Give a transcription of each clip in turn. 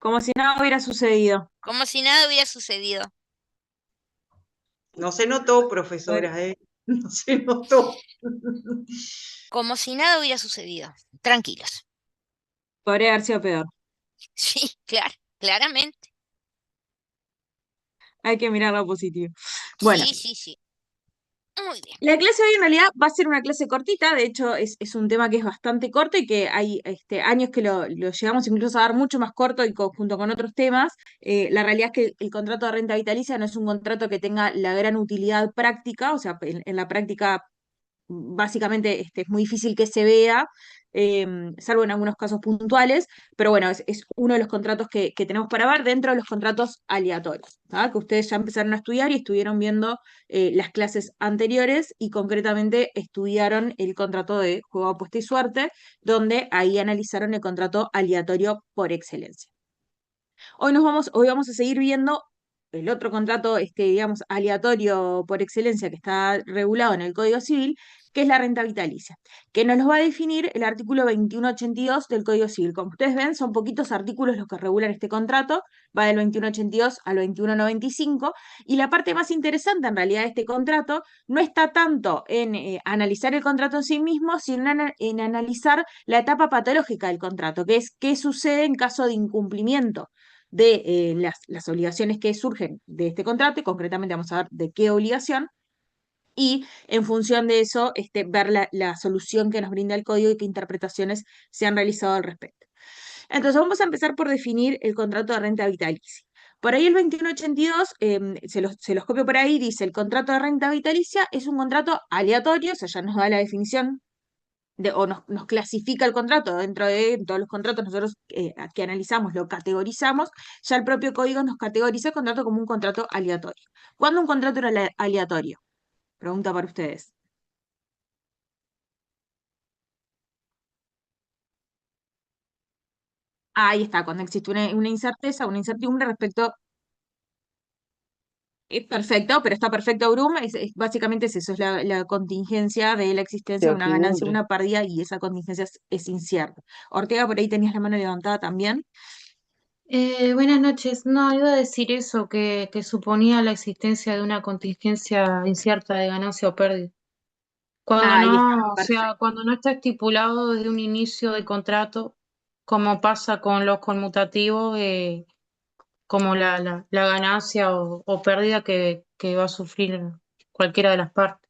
Como si nada hubiera sucedido. como si nada hubiera sucedido. No se notó, Bueno, profesora, ¿eh? No se notó. Como si nada hubiera sucedido. Tranquilos. podría haber sido peor. Sí, claro, claramente. Hay que mirar lo positivo. Bueno, Sí, sí, sí. Muy bien. la clase hoy en realidad va a ser una clase cortita, de hecho es un tema que es bastante corto y que hay años que lo llegamos incluso a dar mucho más corto y junto con otros temas. La realidad es que el contrato de renta vitalicia no es un contrato que tenga la gran utilidad práctica, o sea, en la práctica básicamente es muy difícil que se vea, eh, salvo en algunos casos puntuales, pero bueno, es uno de los contratos que tenemos para ver dentro de los contratos aleatorios, ¿tá? Que ustedes ya empezaron a estudiar y estuvieron viendo las clases anteriores y concretamente estudiaron el contrato de juego, apuesta y suerte, donde ahí analizaron el contrato aleatorio por excelencia. Hoy vamos a seguir viendo el otro contrato, digamos, aleatorio por excelencia que está regulado en el Código Civil, que es la renta vitalicia, que nos lo va a definir el artículo 2182 del Código Civil. Como ustedes ven, son poquitos artículos los que regulan este contrato, va del 2182 al 2195, y la parte más interesante en realidad de este contrato no está tanto en analizar el contrato en sí mismo, sino en analizar la etapa patológica del contrato, que es qué sucede en caso de incumplimiento de las obligaciones que surgen de este contrato, y concretamente vamos a ver de qué obligación, y en función de eso, ver la solución que nos brinda el código y qué interpretaciones se han realizado al respecto. Entonces, vamos a empezar por definir el contrato de renta vitalicia. Por ahí el 2182, se los copio por ahí, dice, el contrato de renta vitalicia es un contrato aleatorio, o sea, ya nos da la definición o nos clasifica el contrato dentro de todos los contratos, nosotros que analizamos lo categorizamos, ya el propio código nos categoriza el contrato como un contrato aleatorio. ¿Cuándo un contrato era aleatorio? Pregunta para ustedes. Ahí está, cuando existe una incerteza, una incertidumbre respecto. Es perfecto, pero está perfecto, Brum. Básicamente es eso, es la contingencia de la existencia de una ganancia o Certidumbre. una pérdida y esa contingencia es incierta. Ortega, por ahí tenías la mano levantada también. Buenas noches. No, iba a decir eso, que suponía la existencia de una contingencia incierta de ganancia o pérdida. Cuando Ahí está, no, o sea, perfecto. cuando no está estipulado desde un inicio de contrato, como pasa con los conmutativos, como la ganancia o pérdida que va a sufrir cualquiera de las partes.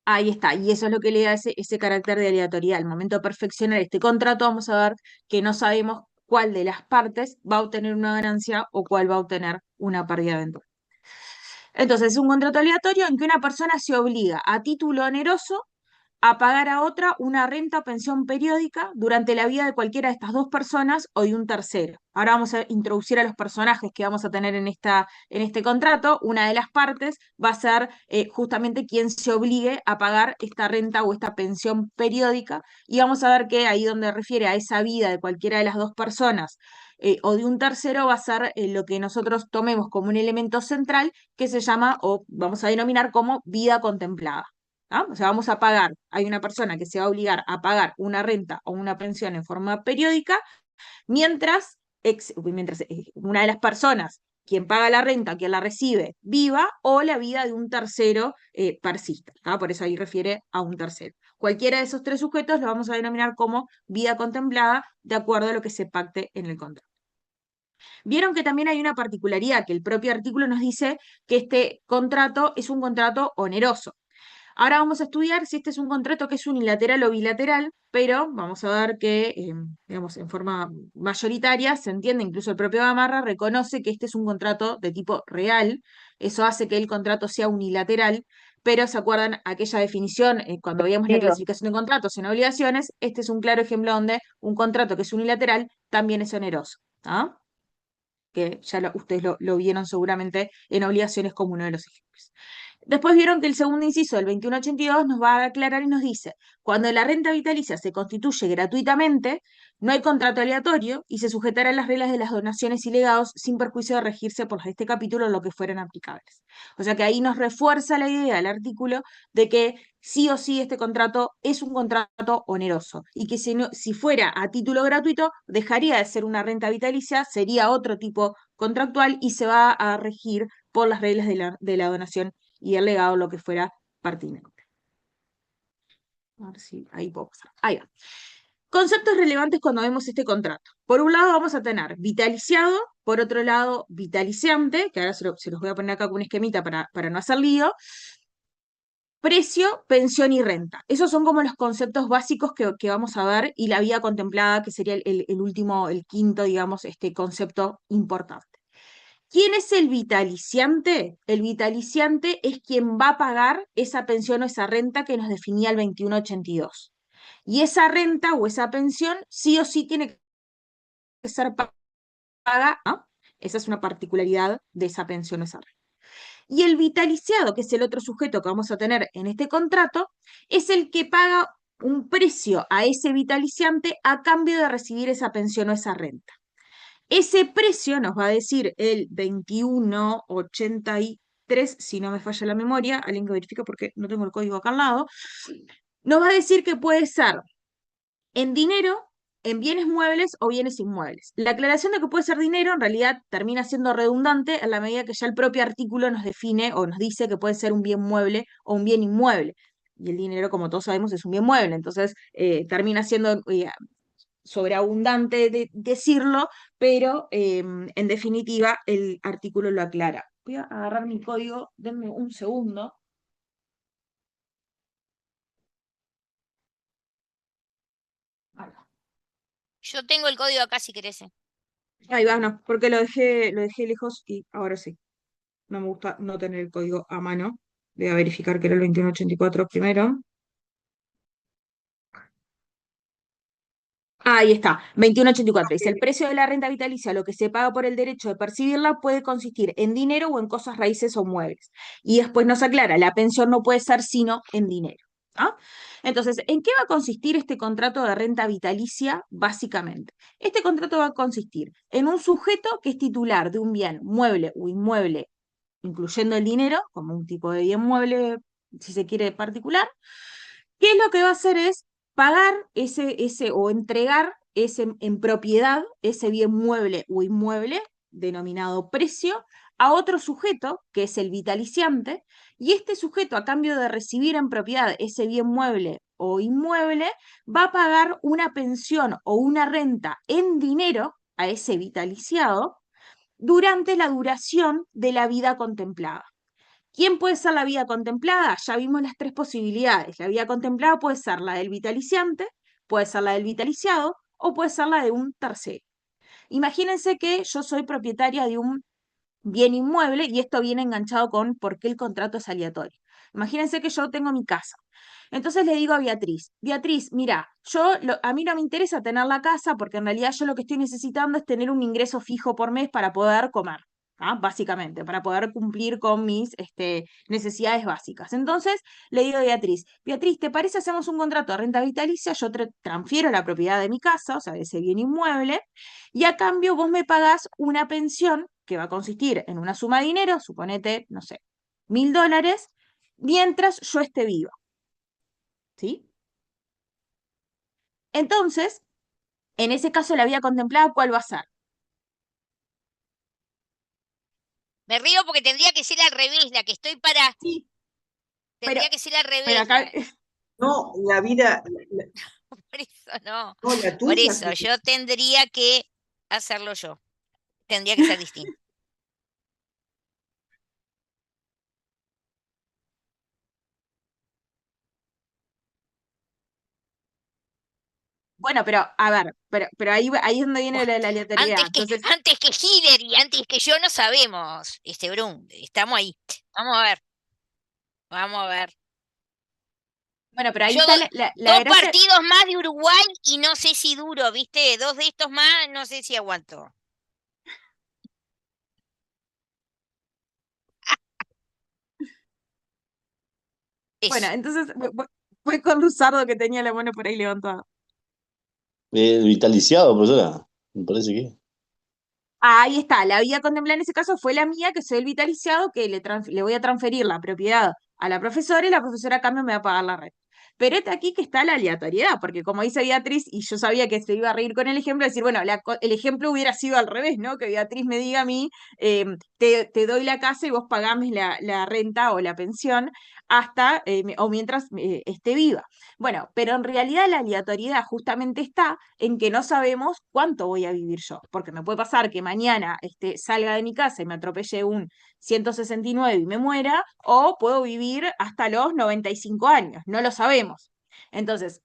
Ahí está, y eso es lo que le da ese carácter de aleatoriedad. Al momento de perfeccionar este contrato, vamos a ver que no sabemos cuál de las partes va a obtener una ganancia o cuál va a obtener una pérdida eventual. Entonces, es un contrato aleatorio en que una persona se obliga a título oneroso a pagar a otra una renta o pensión periódica durante la vida de cualquiera de estas dos personas o de un tercero. Ahora vamos a introducir a los personajes que vamos a tener en este contrato. Una de las partes va a ser justamente quien se obligue a pagar esta renta o esta pensión periódica, y vamos a ver que ahí donde refiere a esa vida de cualquiera de las dos personas o de un tercero va a ser lo que nosotros tomemos como un elemento central que se llama o vamos a denominar como vida contemplada. ¿Ah? O sea, vamos a pagar, hay una persona que se va a obligar a pagar una renta o una pensión en forma periódica, mientras una de las personas, quien paga la renta, quien la recibe, viva, o la vida de un tercero persista. ¿Ah? Por eso ahí refiere a un tercero. Cualquiera de esos tres sujetos lo vamos a denominar como vida contemplada, de acuerdo a lo que se pacte en el contrato. Vieron que también hay una particularidad, que el propio artículo nos dice que este contrato es un contrato oneroso. Ahora vamos a estudiar si este es un contrato que es unilateral o bilateral, pero vamos a ver que, digamos, en forma mayoritaria se entiende, incluso el propio Gamarra reconoce que este es un contrato de tipo real. Eso hace que el contrato sea unilateral, pero ¿se acuerdan aquella definición cuando veíamos la Digo, clasificación de contratos en obligaciones? Este es un claro ejemplo donde un contrato que es unilateral también es oneroso. ¿Ah? Que ya ustedes lo vieron seguramente en obligaciones como uno de los ejemplos. Después vieron que el segundo inciso del 2182 nos va a aclarar y nos dice, cuando la renta vitalicia se constituye gratuitamente, no hay contrato aleatorio y se sujetará a las reglas de las donaciones y legados sin perjuicio de regirse por este capítulo lo que fueran aplicables. O sea que ahí nos refuerza la idea del artículo de que sí o sí este contrato es un contrato oneroso y que si fuera a título gratuito dejaría de ser una renta vitalicia, sería otro tipo contractual y se va a regir por las reglas de la donación y el legado, lo que fuera pertinente. A ver si ahí puedo pasar. Ahí va. Conceptos relevantes cuando vemos este contrato. Por un lado vamos a tener vitaliciado, por otro lado vitaliciante, que ahora se los voy a poner acá con un esquemita para no hacer lío. Precio, pensión y renta. Esos son como los conceptos básicos que vamos a ver y la vía contemplada, que sería el último, el quinto, digamos, este concepto importante. ¿Quién es el vitaliciante? El vitaliciante es quien va a pagar esa pensión o esa renta que nos definía el 2182. Y esa renta o esa pensión sí o sí tiene que ser paga, ¿no? Esa es una particularidad de esa pensión o esa renta. Y el vitaliciado, que es el otro sujeto que vamos a tener en este contrato, es el que paga un precio a ese vitaliciante a cambio de recibir esa pensión o esa renta. Ese precio nos va a decir el 2183, si no me falla la memoria, alguien que verifica porque no tengo el código acá al lado, nos va a decir que puede ser en dinero, en bienes muebles o bienes inmuebles. La aclaración de que puede ser dinero en realidad termina siendo redundante en la medida que ya el propio artículo nos define o nos dice que puede ser un bien mueble o un bien inmueble. Y el dinero, como todos sabemos, es un bien mueble, entonces termina siendo sobreabundante decirlo, pero en definitiva el artículo lo aclara. Voy a agarrar mi código, denme un segundo. Yo tengo el código acá si querés. Ahí va, no, porque lo dejé lejos y ahora sí. No me gusta no tener el código a mano. Voy a verificar que era el 2184 primero. Ahí está, 2184. Dice, el precio de la renta vitalicia, lo que se paga por el derecho de percibirla, puede consistir en dinero o en cosas raíces o muebles. Y después nos aclara, la pensión no puede ser sino en dinero. ¿Ah? Entonces, ¿en qué va a consistir este contrato de renta vitalicia? Básicamente, este contrato va a consistir en un sujeto que es titular de un bien mueble o inmueble, incluyendo el dinero, como un tipo de bien mueble, si se quiere, particular, que lo que va a hacer es pagar ese o entregar ese, en propiedad ese bien mueble o inmueble, denominado precio, a otro sujeto, que es el vitaliciante, y este sujeto, a cambio de recibir en propiedad ese bien mueble o inmueble, va a pagar una pensión o una renta en dinero a ese vitaliciado durante la duración de la vida contemplada. ¿Quién puede ser la vida contemplada? Ya vimos las tres posibilidades. La vida contemplada puede ser la del vitaliciante, puede ser la del vitaliciado o puede ser la de un tercero. Imagínense que yo soy propietaria de un bien inmueble y esto viene enganchado con por qué el contrato es aleatorio. Imagínense que yo tengo mi casa. Entonces le digo a Beatriz, Beatriz, mira, a mí no me interesa tener la casa porque en realidad yo lo que estoy necesitando es tener un ingreso fijo por mes para poder comer. ¿Ah? Básicamente, para poder cumplir con mis necesidades básicas. Entonces le digo a Beatriz, Beatriz, ¿te parece hacemos un contrato de renta vitalicia? Yo transfiero la propiedad de mi casa, o sea, de ese bien inmueble, y a cambio vos me pagás una pensión que va a consistir en una suma de dinero, suponete, no sé, $1000, mientras yo esté viva. ¿Sí? Entonces, en ese caso la vida contemplada, ¿cuál va a ser? Me río porque tendría que ser al revés, la que estoy para. Sí, Tendría que ser al pero revés. acá, No, la vida, Por eso no. no, la Por tuya. eso yo tendría que hacerlo yo. Tendría que ser distinto. bueno, pero a ver, pero ahí es donde viene la aleatoriedad. Entonces, Antes que Hitler y antes que yo no sabemos, Brun, estamos ahí. Vamos a ver. Vamos a ver. bueno, pero ahí Yo está la dos gracia. partidos más de Uruguay y no sé si duro, ¿viste? Dos de estos más, no sé si aguanto. Bueno, Eso. entonces voy con Luzardo que tenía la mano por ahí levantada. Vitaliciado, profesora. Me parece que. Ahí está, la vía contemplada en ese caso fue la mía, que soy el vitaliciado, que le voy a transferir la propiedad a la profesora y la profesora a cambio me va a pagar la renta. Pero este aquí que está la aleatoriedad, porque como dice Beatriz, y yo sabía que se iba a reír con el ejemplo, decir, bueno, el ejemplo hubiera sido al revés, ¿no? Que Beatriz me diga a mí, te doy la casa y vos pagame la renta o la pensión hasta, o mientras esté viva. Bueno, pero en realidad la aleatoriedad justamente está en que no sabemos cuánto voy a vivir yo, porque me puede pasar que mañana salga de mi casa y me atropelle un 169 y me muera, o puedo vivir hasta los 95 años, no lo sabemos. Entonces,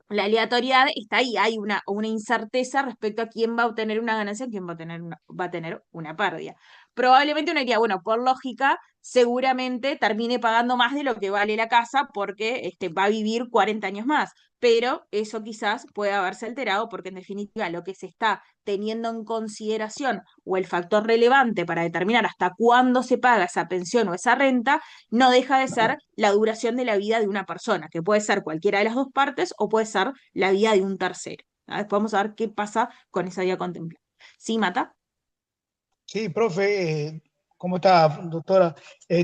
la aleatoriedad está ahí, hay una incerteza respecto a quién va a obtener una ganancia, quién va a tener una pérdida. Probablemente uno diría, bueno, por lógica, seguramente termine pagando más de lo que vale la casa porque va a vivir 40 años más, pero eso quizás puede haberse alterado porque en definitiva lo que se está teniendo en consideración o el factor relevante para determinar hasta cuándo se paga esa pensión o esa renta no deja de ser la duración de la vida de una persona, que puede ser cualquiera de las dos partes o puede ser la vida de un tercero. Después vamos a ver qué pasa con esa vida contemplada. ¿Sí, Mata? Sí, profe, ¿cómo está, doctora?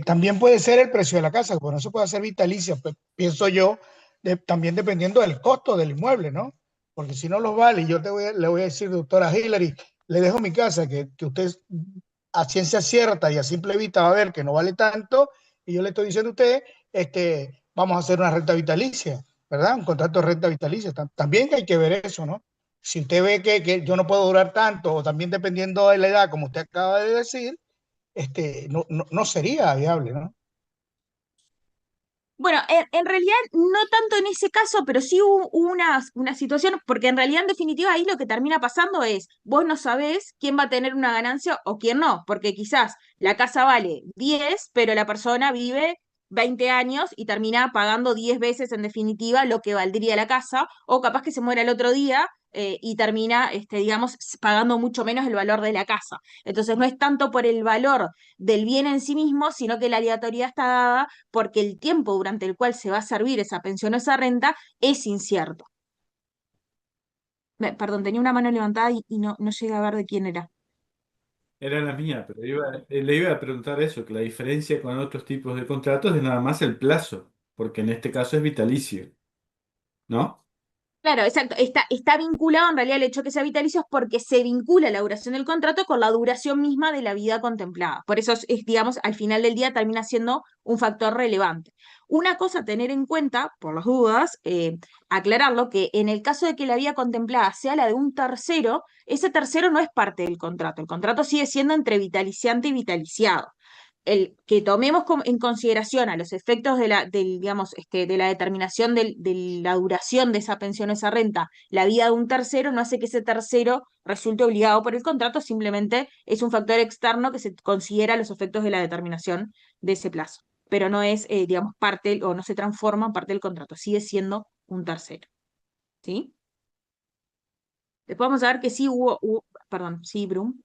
También puede ser el precio de la casa, por eso puede ser vitalicia, pues, pienso yo, también dependiendo del costo del inmueble, ¿no? Porque si no los vale, yo le voy a decir, doctora Hillary, le dejo mi casa, que usted a ciencia cierta y a simple vista va a ver que no vale tanto, y yo le estoy diciendo a usted, vamos a hacer una renta vitalicia, ¿verdad? Un contrato de renta vitalicia. También hay que ver eso, ¿no? Si usted ve que yo no puedo durar tanto, o también dependiendo de la edad, como usted acaba de decir, no sería viable, ¿no? Bueno, en realidad no tanto en ese caso, pero sí hubo una situación, porque en realidad en definitiva ahí lo que termina pasando es, vos no sabés quién va a tener una ganancia o quién no, porque quizás la casa vale 10, pero la persona vive 20 años y termina pagando 10 veces en definitiva lo que valdría la casa, o capaz que se muera el otro día y termina, digamos, pagando mucho menos el valor de la casa. Entonces no es tanto por el valor del bien en sí mismo, sino que la aleatoriedad está dada porque el tiempo durante el cual se va a servir esa pensión o esa renta es incierto. Perdón, tenía una mano levantada y no llegué a ver de quién era. Era la mía, pero le iba a preguntar eso, que la diferencia con otros tipos de contratos es nada más el plazo, porque en este caso es vitalicio, ¿no? Claro, exacto. Está vinculado en realidad el hecho de que sea vitalicio es porque se vincula la duración del contrato con la duración misma de la vida contemplada. Por eso digamos, al final del día termina siendo un factor relevante. Una cosa a tener en cuenta, por las dudas, aclararlo, que en el caso de que la vida contemplada sea la de un tercero, ese tercero no es parte del contrato. El contrato sigue siendo entre vitaliciante y vitaliciado. El que tomemos en consideración a los efectos digamos, de la determinación de la duración de esa pensión o esa renta, la vida de un tercero, no hace que ese tercero resulte obligado por el contrato, simplemente es un factor externo que se considera los efectos de la determinación de ese plazo, pero no es, digamos, parte o no se transforma en parte del contrato, sigue siendo un tercero. ¿Sí? Después vamos a ver que sí perdón, sí, Brum.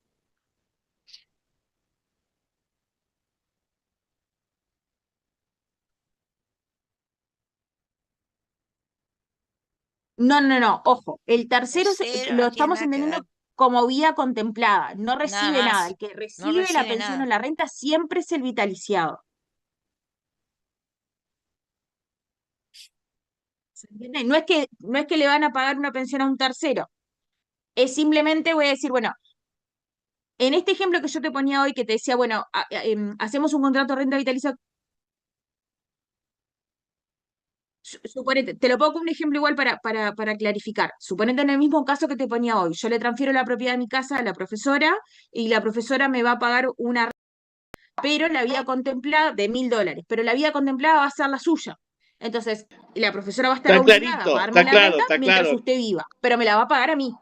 No, ojo, el tercero Tercero lo no tiene estamos nada que entendiendo ver, como vía contemplada, no nada recibe nada. El más, que no recibe la recibe pensión o nada. la renta siempre es el vitaliciado. ¿Se entiende? No es que le van a pagar una pensión a un tercero, es simplemente voy a decir, bueno, en este ejemplo que yo te ponía hoy, que te decía, bueno, hacemos un contrato de renta vitalicia. Suponete, te lo pongo como un ejemplo igual para clarificar. Suponete en el mismo caso que te ponía hoy, yo le transfiero la propiedad de mi casa a la profesora y la profesora me va a pagar una, pero la vida contemplada de $1.000, pero la vida contemplada va a ser la suya. Entonces, la profesora va a estar Está obligada a clarito, pagarme la renta está mientras claro, usted viva, pero me la va a pagar a mí,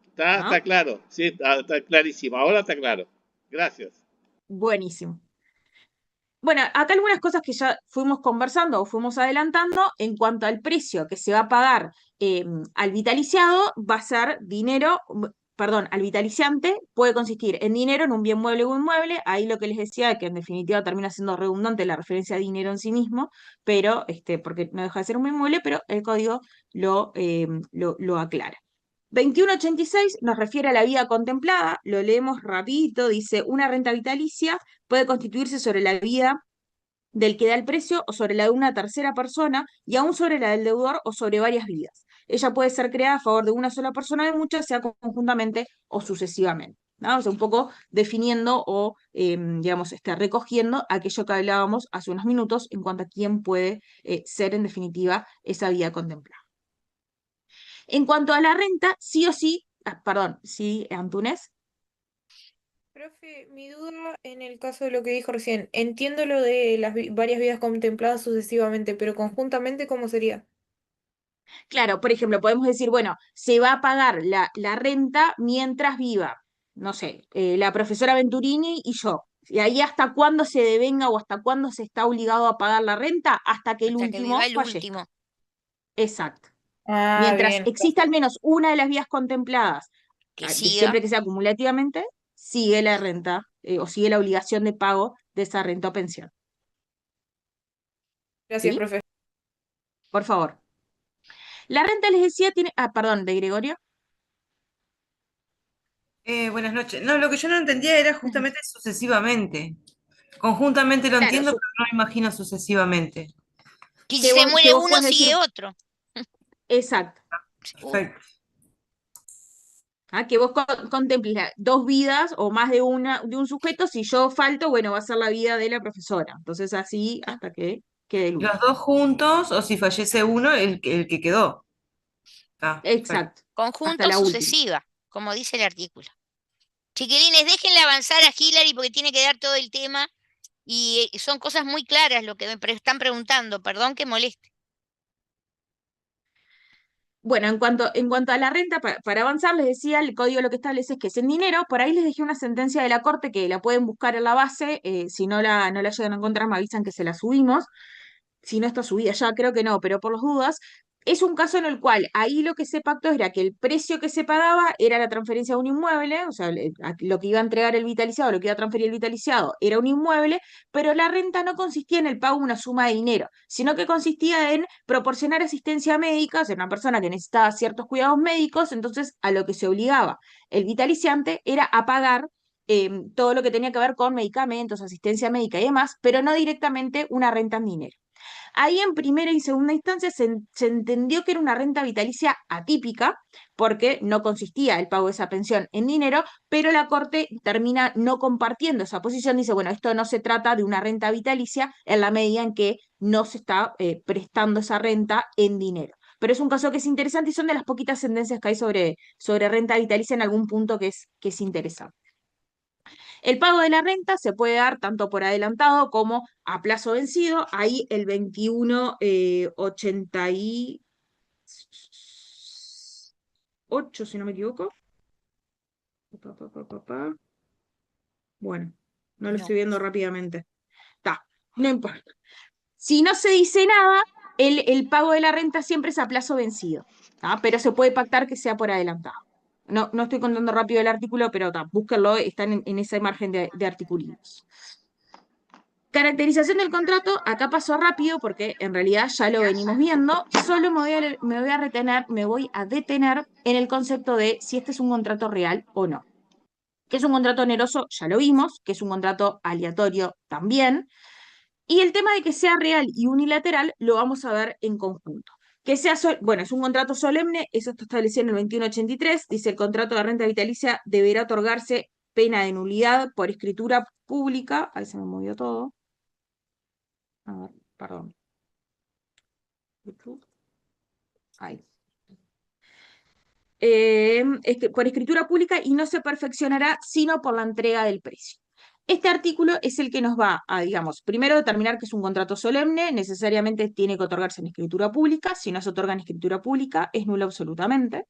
está ¿no? claro, sí, está clarísimo, ahora está claro. Gracias. Buenísimo. Bueno, acá algunas cosas que ya fuimos conversando o fuimos adelantando en cuanto al precio que se va a pagar al vitaliciado, va a ser dinero, perdón, al vitaliciante puede consistir en dinero, en un bien mueble o inmueble, ahí lo que les decía, que en definitiva termina siendo redundante la referencia a dinero en sí mismo, pero porque no deja de ser un bien mueble, pero el código lo aclara. 2186 nos refiere a la vida contemplada, lo leemos rapidito, dice, una renta vitalicia puede constituirse sobre la vida del que da el precio o sobre la de una tercera persona y aún sobre la del deudor o sobre varias vidas. Ella puede ser creada a favor de una sola persona o de muchas, sea conjuntamente o sucesivamente. ¿No? O sea, un poco definiendo o, digamos, recogiendo aquello que hablábamos hace unos minutos en cuanto a quién puede ser, en definitiva, esa vida contemplada. En cuanto a la renta, sí o sí, perdón, sí, Antunes. Profe, mi duda en el caso de lo que dijo recién, entiendo lo de las varias vidas contempladas sucesivamente, pero conjuntamente, ¿cómo sería? Claro, por ejemplo, podemos decir, bueno, se va a pagar la renta mientras viva, no sé, la profesora Venturini y yo. Y ahí hasta cuándo se devenga o hasta cuándo se está obligado a pagar la renta, hasta que el Hasta que viva último el fallezca. último. Exacto. Ah, Mientras bien. exista al menos una de las vías contempladas, Que siga. siempre que sea acumulativamente, sigue la renta o sigue la obligación de pago de esa renta o pensión. Gracias, ¿Sí? profe. Por favor. La renta, les decía, tiene... Ah, perdón, de Gregorio. Buenas noches. No, lo que yo no entendía era justamente sucesivamente. Conjuntamente lo Claro, entiendo, pero no me imagino sucesivamente. Que si que se vos, muere uno, puedes decir, sigue otro. exacto. Perfecto. Que vos contemples dos vidas o más de un sujeto, si yo falto, bueno, va a ser la vida de la profesora. Entonces así hasta que quede el Los último. dos juntos, o si fallece uno, el que quedó. Perfecto. Exacto, hasta Conjunto la última. sucesiva, como dice el artículo. Chiquilines, déjenle avanzar a Hillary porque tiene que dar todo el tema y son cosas muy claras lo que me están preguntando. Perdón que moleste. Bueno, en cuanto a la renta, para avanzar, les decía, el código lo que establece es que es en dinero. Por ahí les dejé una sentencia de la Corte que la pueden buscar en la base. Si no la llegan a encontrar, me avisan que se la subimos. Si no está subida ya, creo que no, pero por las dudas, es un caso en el cual ahí lo que se pactó era que el precio que se pagaba era la transferencia de un inmueble, o sea, lo que iba a entregar el vitaliciado, lo que iba a transferir el vitaliciado era un inmueble, pero la renta no consistía en el pago de una suma de dinero, sino que consistía en proporcionar asistencia médica, o sea, una persona que necesitaba ciertos cuidados médicos, entonces a lo que se obligaba el vitaliciante era a pagar todo lo que tenía que ver con medicamentos, asistencia médica y demás, pero no directamente una renta en dinero. Ahí en primera y segunda instancia se entendió que era una renta vitalicia atípica, porque no consistía el pago de esa pensión en dinero, pero la Corte termina no compartiendo esa posición, dice, bueno, esto no se trata de una renta vitalicia en la medida en que no se está prestando esa renta en dinero. Pero es un caso que es interesante y son de las poquitas sentencias que hay sobre renta vitalicia en algún punto que es interesante. El pago de la renta se puede dar tanto por adelantado como a plazo vencido. Ahí el 2188, si no me equivoco. Bueno, no lo No. estoy viendo rápidamente. Está, no importa. Si no se dice nada, el pago de la renta siempre es a plazo vencido, pero se puede pactar que sea por adelantado. No estoy contando rápido el artículo, pero búsquenlo, están en ese margen de artículos. Caracterización del contrato, acá pasó rápido porque en realidad ya lo venimos viendo, solo me voy a detener en el concepto de si este es un contrato real o no. Que es un contrato oneroso, ya lo vimos, que es un contrato aleatorio también, y el tema de que sea real y unilateral lo vamos a ver en conjunto. Que sea, bueno, es un contrato solemne, eso está establecido en el 2183, dice el contrato de renta vitalicia deberá otorgarse pena de nulidad por escritura pública, ahí se me movió todo. A ver, perdón. Ahí. Por escritura pública y no se perfeccionará sino por la entrega del precio. Este artículo es el que nos va a, digamos, primero determinar que es un contrato solemne, necesariamente tiene que otorgarse en escritura pública, si no se otorga en escritura pública es nulo absolutamente.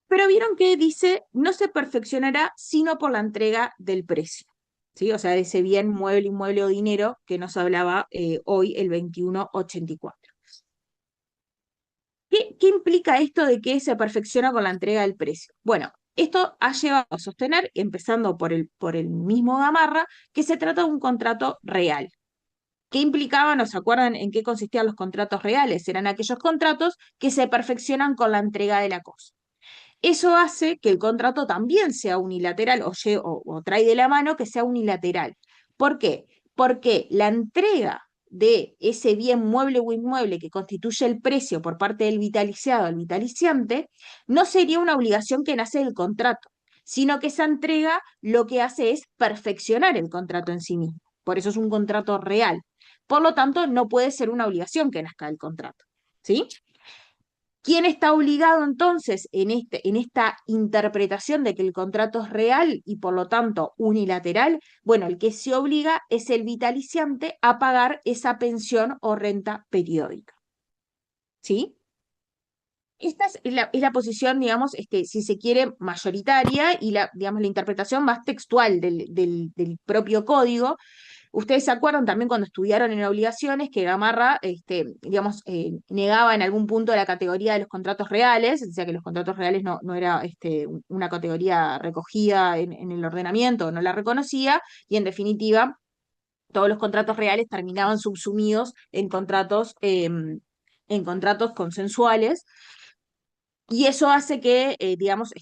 Pero vieron que dice, no se perfeccionará sino por la entrega del precio. ¿Sí? O sea, de ese bien mueble, inmueble o dinero que nos hablaba hoy el 2184. ¿Qué implica esto de que se perfecciona con la entrega del precio? Bueno, esto ha llevado a sostener, empezando por el mismo Gamarra, que se trata de un contrato real. ¿Qué implicaban? ¿No se acuerdan en qué consistían los contratos reales? Eran aquellos contratos que se perfeccionan con la entrega de la cosa. Eso hace que el contrato también sea unilateral o trae de la mano que sea unilateral. ¿Por qué? Porque la entrega de ese bien mueble o inmueble que constituye el precio por parte del vitaliciado al vitaliciante, no sería una obligación que nace del contrato, sino que esa entrega lo que hace es perfeccionar el contrato en sí mismo. Por eso es un contrato real. Por lo tanto, no puede ser una obligación que nazca del contrato. ¿Sí? ¿Quién está obligado entonces en esta interpretación de que el contrato es real y por lo tanto unilateral? Bueno, el que se obliga es el vitaliciante a pagar esa pensión o renta periódica. ¿Sí? Esta es la posición, digamos, si se quiere, mayoritaria y digamos, la interpretación más textual del propio código. Ustedes se acuerdan también cuando estudiaron en obligaciones que Gamarra, digamos, negaba en algún punto la categoría de los contratos reales, decía que los contratos reales no era una categoría recogida en el ordenamiento, no la reconocía, y en definitiva, todos los contratos reales terminaban subsumidos en contratos consensuales, y eso hace que, digamos,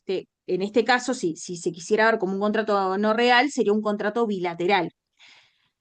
en este caso, si se quisiera ver como un contrato no real, sería un contrato bilateral.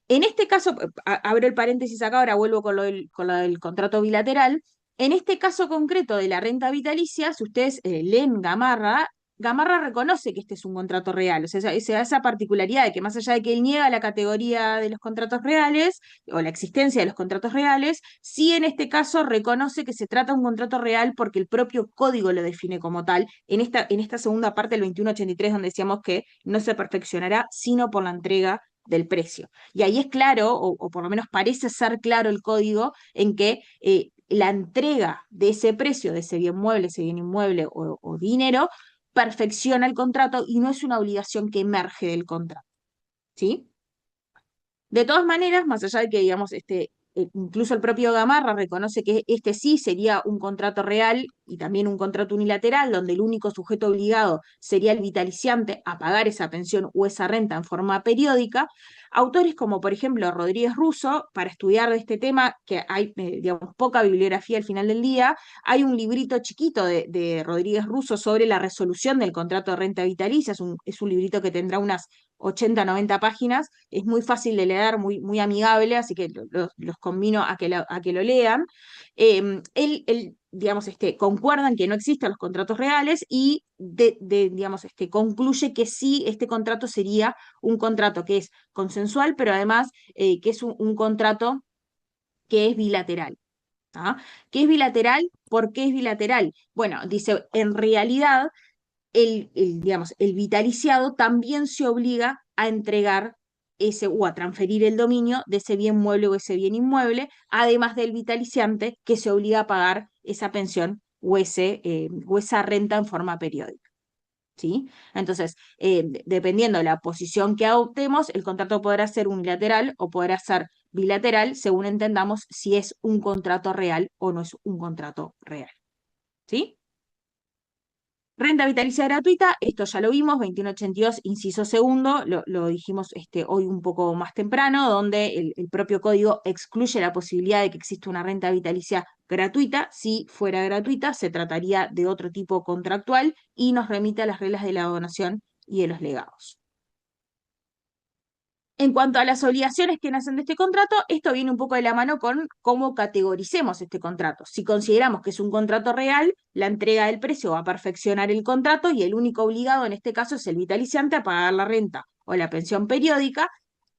En este caso, abro el paréntesis acá, ahora vuelvo con lo del contrato bilateral. En este caso concreto de la renta vitalicia, si ustedes leen Gamarra, Gamarra reconoce que este es un contrato real, o sea, esa particularidad de que más allá de que él niega la categoría de los contratos reales o la existencia de los contratos reales, sí en este caso reconoce que se trata de un contrato real porque el propio código lo define como tal, en esta segunda parte del 2183 donde decíamos que no se perfeccionará sino por la entrega del precio. Y ahí es claro, o por lo menos parece ser claro el código, en que la entrega de ese precio, de ese bien mueble, ese bien inmueble o dinero, perfecciona el contrato y no es una obligación que emerge del contrato. ¿Sí? De todas maneras, más allá de que, digamos, incluso el propio Gamarra reconoce que este sí sería un contrato real y también un contrato unilateral, donde el único sujeto obligado sería el vitaliciante a pagar esa pensión o esa renta en forma periódica, autores como, por ejemplo, Rodríguez Russo, para estudiar de este tema, que hay, digamos, poca bibliografía al final del día, hay un librito chiquito de Rodríguez Russo sobre la resolución del contrato de renta vitalicia, es un librito que tendrá unas 80, 90 páginas, es muy fácil de leer, muy amigable, así que los convino a que lo lean. Él, digamos, concuerdan que no existen los contratos reales y digamos, concluye que sí, este contrato sería un contrato que es consensual, pero además que es un contrato que es bilateral. ¿Ah? ¿Qué es bilateral? ¿Por qué es bilateral? Bueno, dice, en realidad digamos, el vitaliciado también se obliga a entregar o a transferir el dominio de ese bien mueble o ese bien inmueble, además del vitaliciante que se obliga a pagar esa pensión o esa renta en forma periódica. ¿Sí? Entonces, dependiendo de la posición que adoptemos, el contrato podrá ser unilateral o podrá ser bilateral, según entendamos si es un contrato real o no es un contrato real. ¿Sí? Renta vitalicia gratuita, esto ya lo vimos, 2182, inciso segundo, lo dijimos hoy un poco más temprano, donde el propio código excluye la posibilidad de que exista una renta vitalicia gratuita. Si fuera gratuita, se trataría de otro tipo contractual y nos remite a las reglas de la donación y de los legados. En cuanto a las obligaciones que nacen de este contrato, esto viene un poco de la mano con cómo categoricemos este contrato. Si consideramos que es un contrato real, la entrega del precio va a perfeccionar el contrato y el único obligado en este caso es el vitaliciante a pagar la renta o la pensión periódica.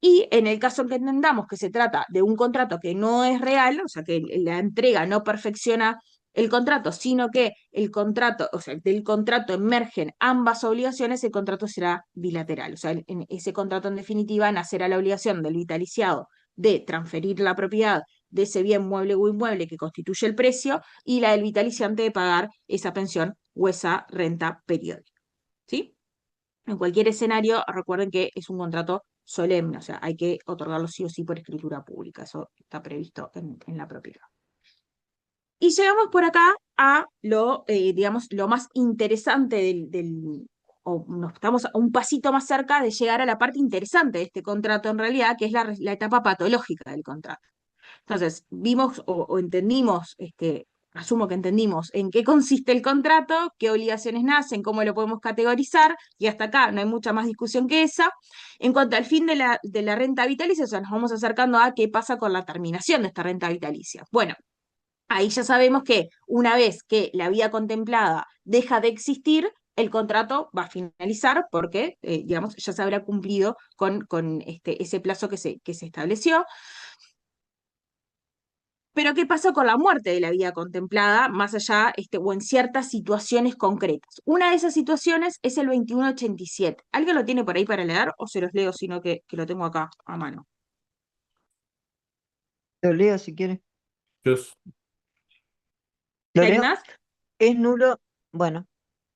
Y en el caso que entendamos que se trata de un contrato que no es real, o sea que la entrega no perfecciona el contrato, sino que el contrato, o sea, del contrato emergen ambas obligaciones, el contrato será bilateral. O sea, en ese contrato en definitiva nacerá la obligación del vitaliciado de transferir la propiedad de ese bien mueble o inmueble que constituye el precio y la del vitaliciante de pagar esa pensión o esa renta periódica. ¿Sí? En cualquier escenario, recuerden que es un contrato solemne, o sea, hay que otorgarlo sí o sí por escritura pública, eso está previsto en la propiedad. Y llegamos por acá a digamos, lo más interesante o nos estamos a un pasito más cerca de llegar a la parte interesante de este contrato en realidad, que es la etapa patológica del contrato. Entonces, vimos o entendimos asumo que entendimos en qué consiste el contrato, qué obligaciones nacen, cómo lo podemos categorizar, y hasta acá no hay mucha más discusión que esa. En cuanto al fin de la renta vitalicia, o sea, nos vamos acercando a qué pasa con la terminación de esta renta vitalicia. Bueno, ahí ya sabemos que una vez que la vida contemplada deja de existir, el contrato va a finalizar porque, digamos, ya se habrá cumplido con ese plazo que se estableció. Pero ¿qué pasa con la muerte de la vida contemplada, más allá, o en ciertas situaciones concretas? Una de esas situaciones es el 2187. ¿Alguien lo tiene por ahí para leer o se los leo, sino que lo tengo acá a mano? Lo leo si quiere. Yo, ¿Lo ¿Alguien leo? más? Es nulo, bueno,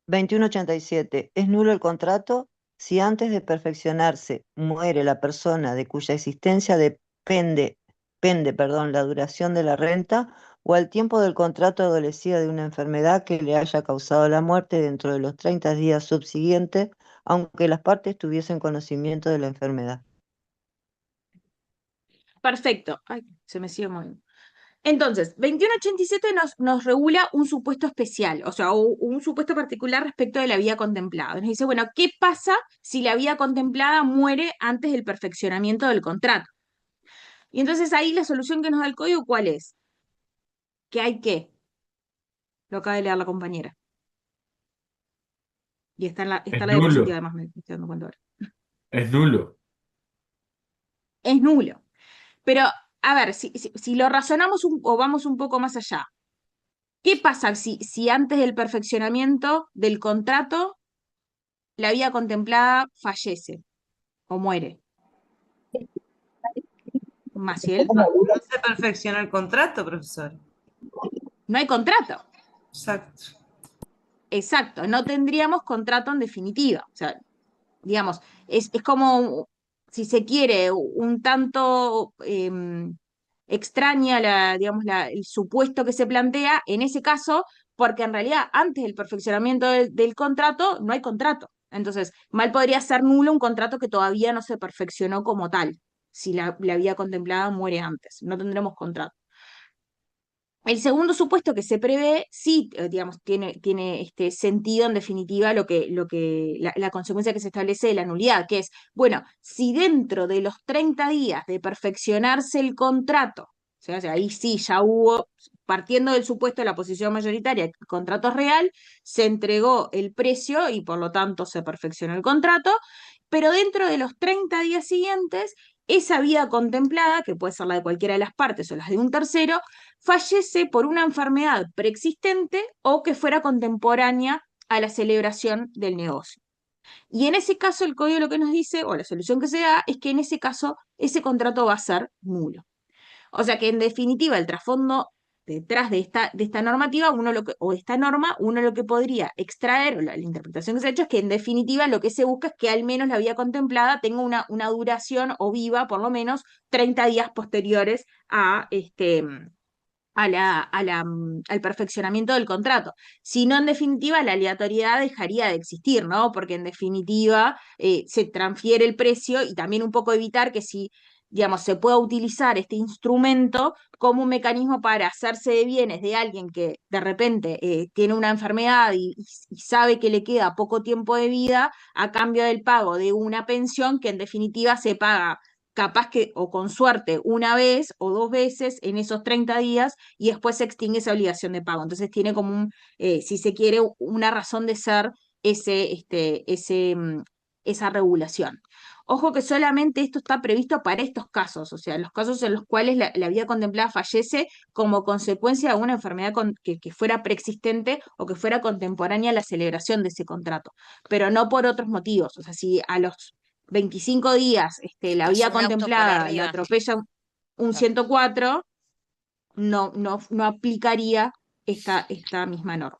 2187. Es nulo el contrato si antes de perfeccionarse muere la persona de cuya existencia pende, la duración de la renta o al tiempo del contrato adolecida de una enfermedad que le haya causado la muerte dentro de los 30 días subsiguientes, aunque las partes tuviesen conocimiento de la enfermedad. Perfecto. Ay, se me sigue moviendo. Entonces, 2187 nos regula un supuesto especial, o sea, un supuesto particular respecto de la vida contemplada. Nos dice, bueno, ¿qué pasa si la vida contemplada muere antes del perfeccionamiento del contrato? Y entonces ahí la solución que nos da el código, ¿cuál es? Que hay que, lo acaba de leer la compañera. Y está en es la diapositiva, nulo, además, me estoy dando cuenta ahora. es nulo. Es nulo. Pero, a ver, si lo razonamos o vamos un poco más allá, ¿qué pasa si antes del perfeccionamiento del contrato la vida contemplada fallece o muere? Maciel, No se perfecciona el contrato, profesor. no hay contrato. Exacto. Exacto, no tendríamos contrato en definitiva. O sea, digamos, es como, si se quiere, un tanto extraña digamos, el supuesto que se plantea en ese caso, porque en realidad antes del perfeccionamiento del contrato no hay contrato. Entonces, mal podría ser nulo un contrato que todavía no se perfeccionó como tal, si la vida contemplada muere antes. No tendremos contrato. El segundo supuesto que se prevé, sí, digamos, tiene sentido en definitiva la consecuencia que se establece de la nulidad, que es, bueno, si dentro de los 30 días de perfeccionarse el contrato, o sea, ahí sí ya hubo, partiendo del supuesto de la posición mayoritaria, que el contrato es real, se entregó el precio y por lo tanto se perfeccionó el contrato, pero dentro de los 30 días siguientes, esa vida contemplada, que puede ser la de cualquiera de las partes o las de un tercero, fallece por una enfermedad preexistente o que fuera contemporánea a la celebración del negocio. Y en ese caso el código lo que nos dice, o la solución que se da, es que en ese caso ese contrato va a ser nulo. O sea que en definitiva el trasfondo detrás de esta normativa, o esta norma, uno lo que podría extraer, o la interpretación que se ha hecho es que en definitiva lo que se busca es que al menos la vida contemplada tenga una duración o viva por lo menos 30 días posteriores al perfeccionamiento del contrato. Si no, en definitiva, la aleatoriedad dejaría de existir, ¿no? Porque en definitiva se transfiere el precio y también un poco evitar que si, digamos, se pueda utilizar este instrumento como un mecanismo para hacerse de bienes de alguien que de repente tiene una enfermedad y sabe que le queda poco tiempo de vida a cambio del pago de una pensión que en definitiva se paga capaz que, o con suerte, una vez o dos veces en esos 30 días y después se extingue esa obligación de pago. Entonces tiene como si se quiere, una razón de ser esa regulación. Ojo que solamente esto está previsto para estos casos, o sea, los casos en los cuales la vida contemplada fallece como consecuencia de una enfermedad que fuera preexistente o que fuera contemporánea a la celebración de ese contrato, pero no por otros motivos. O sea, si a los 25 días la Pasa vida un auto por contemplada la arriba. atropella un Claro. 104, no aplicaría esta misma norma.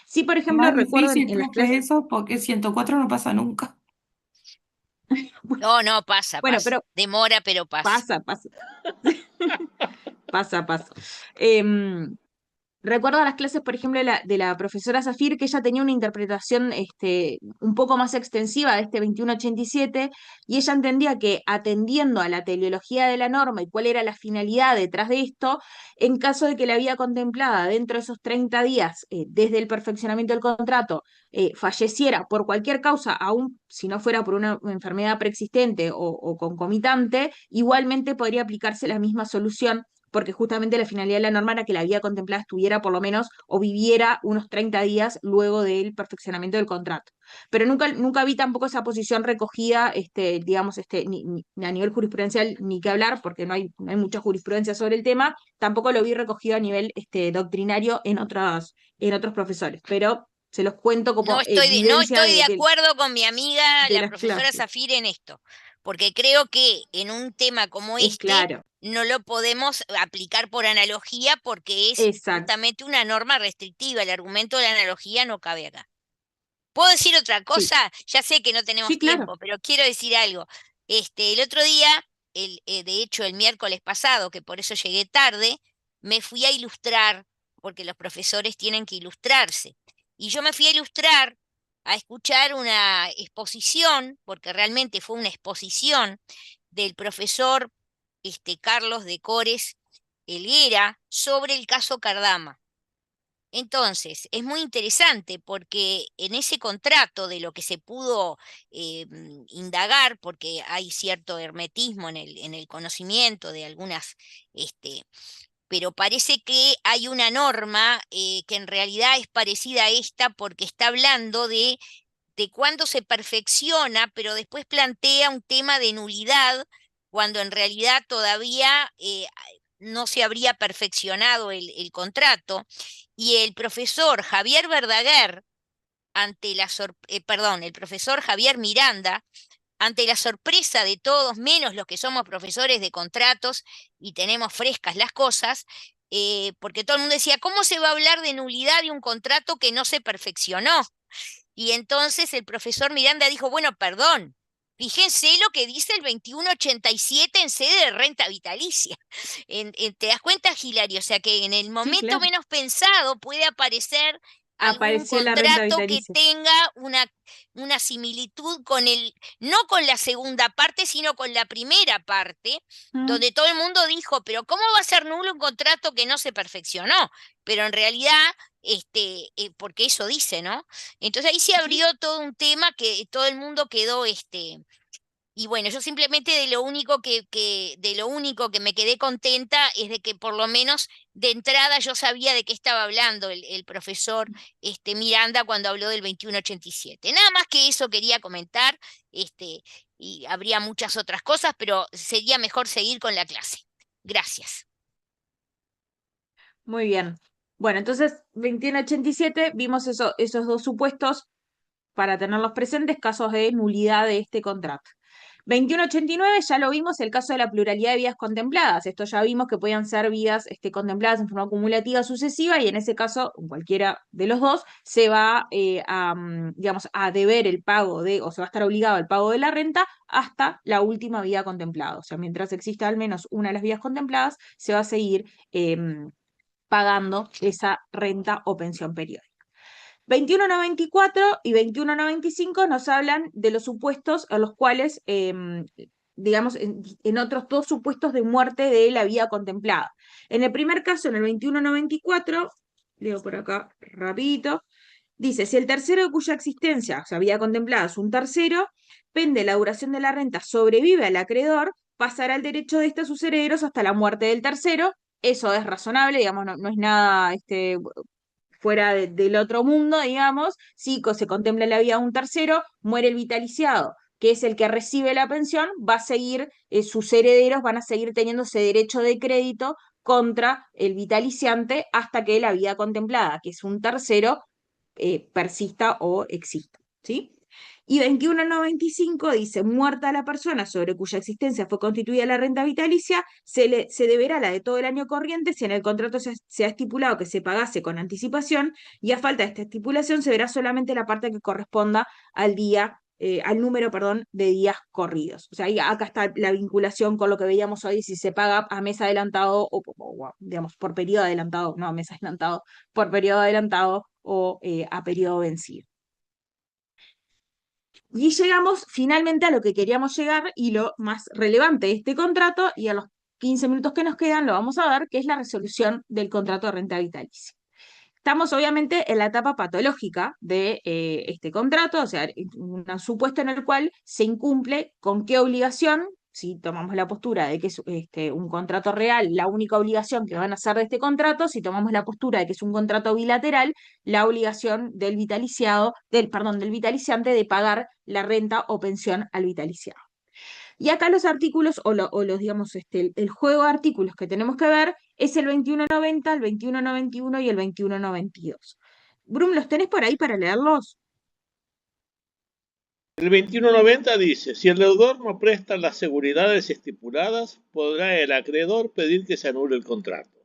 Sí, por Es ejemplo, más recuerdo difícil, en las profe, clases. eso, porque 104 no pasa nunca. No, pasa, Bueno, pasa. pero Demora, pero pasa. pasa. Pasa. Em, Recuerdo las clases, por ejemplo, de la profesora Zafir, que ella tenía una interpretación un poco más extensiva de este 2187, y ella entendía que atendiendo a la teleología de la norma y cuál era la finalidad detrás de esto, en caso de que la vía contemplada dentro de esos 30 días, desde el perfeccionamiento del contrato, falleciera por cualquier causa, aun si no fuera por una enfermedad preexistente o concomitante, igualmente podría aplicarse la misma solución, porque justamente la finalidad de la norma era que la vía contemplada estuviera por lo menos o viviera unos 30 días luego del perfeccionamiento del contrato. Pero nunca vi tampoco esa posición recogida, digamos, ni a nivel jurisprudencial ni que hablar, porque no hay mucha jurisprudencia sobre el tema, tampoco lo vi recogido a nivel doctrinario en otros profesores, pero se los cuento como No evidencia estoy de acuerdo con mi amiga, de la las profesora clases. Zafir, en esto, porque creo que en un tema como Es claro, no lo podemos aplicar por analogía porque es exacto. justamente una norma restrictiva. El argumento de la analogía no cabe acá. ¿Puedo decir otra Sí, cosa? Ya sé que no tenemos sí, claro. tiempo, pero quiero decir algo. El otro día, de hecho el miércoles pasado, que por eso llegué tarde, me fui a ilustrar, porque los profesores tienen que ilustrarse. Y yo me fui a ilustrar, a escuchar una exposición, porque realmente fue una exposición del profesor Carlos de Cores Helguera sobre el caso Cardama. Entonces, es muy interesante porque en ese contrato de lo que se pudo indagar, porque hay cierto hermetismo en el conocimiento de algunas, pero parece que hay una norma que en realidad es parecida a esta porque está hablando de cuándo se perfecciona, pero después plantea un tema de nulidad cuando en realidad todavía no se habría perfeccionado el contrato. Y el profesor Javier Verdaguer, el profesor Javier Miranda, ante la sorpresa de todos, menos los que somos profesores de contratos y tenemos frescas las cosas, porque todo el mundo decía, ¿cómo se va a hablar de nulidad de un contrato que no se perfeccionó? Y entonces el profesor Miranda dijo, bueno, perdón, fíjense lo que dice el 2187 en sede de renta vitalicia. ¿Te das cuenta, Hilario? O sea que en el Sí, momento claro. menos pensado puede aparecer algún Apareció la renta contrato que vitalicia. tenga una similitud con no con la segunda parte, sino con la primera parte, donde todo el mundo dijo, pero ¿cómo va a ser nulo un contrato que no se perfeccionó? Pero en realidad, porque eso dice, ¿no? Entonces ahí se abrió todo un tema que todo el mundo quedó, y bueno, yo simplemente de lo único de lo único que me quedé contenta es de que por lo menos de entrada yo sabía de qué estaba hablando el profesor Miranda cuando habló del 2187. Nada más que eso quería comentar, y habría muchas otras cosas, pero sería mejor seguir con la clase. Gracias. Muy bien. Bueno, entonces 2187 vimos esos dos supuestos para tenerlos presentes, casos de nulidad de este contrato. 2189 ya lo vimos, el caso de la pluralidad de vías contempladas. Esto ya vimos que podían ser vías contempladas en forma acumulativa sucesiva y en ese caso, cualquiera de los dos, se va digamos, a deber el pago o se va a estar obligado al pago de la renta hasta la última vía contemplada. O sea, mientras exista al menos una de las vías contempladas, se va a seguir pagando esa renta o pensión periódica. 2194 y 2195 nos hablan de los supuestos a los cuales, digamos, en otros dos supuestos de muerte de la vía contemplada. En el primer caso, en el 2194, leo por acá rapidito, dice, si el tercero de cuya existencia, o sea, vía contemplada, es un tercero, pende la duración de la renta, sobrevive al acreedor, pasará el derecho de este a sus herederos hasta la muerte del tercero. Eso es razonable, digamos, no es nada fuera del otro mundo, digamos, si se contempla la vida de un tercero, muere el vitaliciado, que es el que recibe la pensión, va a seguir, sus herederos van a seguir teniendo ese derecho de crédito contra el vitaliciante hasta que la vida contemplada, que es un tercero, persista o exista, ¿sí? Y 2195 dice, muerta la persona sobre cuya existencia fue constituida la renta vitalicia, se deberá la de todo el año corriente si en el contrato se ha estipulado que se pagase con anticipación, y a falta de esta estipulación se verá solamente la parte que corresponda al día al número, perdón, de días corridos. O sea, ahí, acá está la vinculación con lo que veíamos hoy, si se paga a mes adelantado o, digamos, por periodo adelantado, no a mes adelantado, por periodo adelantado o a periodo vencido. Y llegamos finalmente a lo que queríamos llegar y lo más relevante de este contrato, y a los 15 minutos que nos quedan lo vamos a ver, que es la resolución del contrato de renta vitalicia. Estamos obviamente en la etapa patológica de este contrato, o sea, un supuesto en el cual se incumple con qué obligación, si tomamos la postura de que es un contrato real, la única obligación que van a hacer de este contrato; si tomamos la postura de que es un contrato bilateral, la obligación del del vitaliciante de pagar la renta o pensión al vitaliciado. Y acá los artículos, digamos, el juego de artículos que tenemos que ver es el 2190, el 2191 y el 2192. Brum, ¿los tenés por ahí para leerlos? El 2190 dice, si el deudor no presta las seguridades estipuladas, podrá el acreedor pedir que se anule el contrato.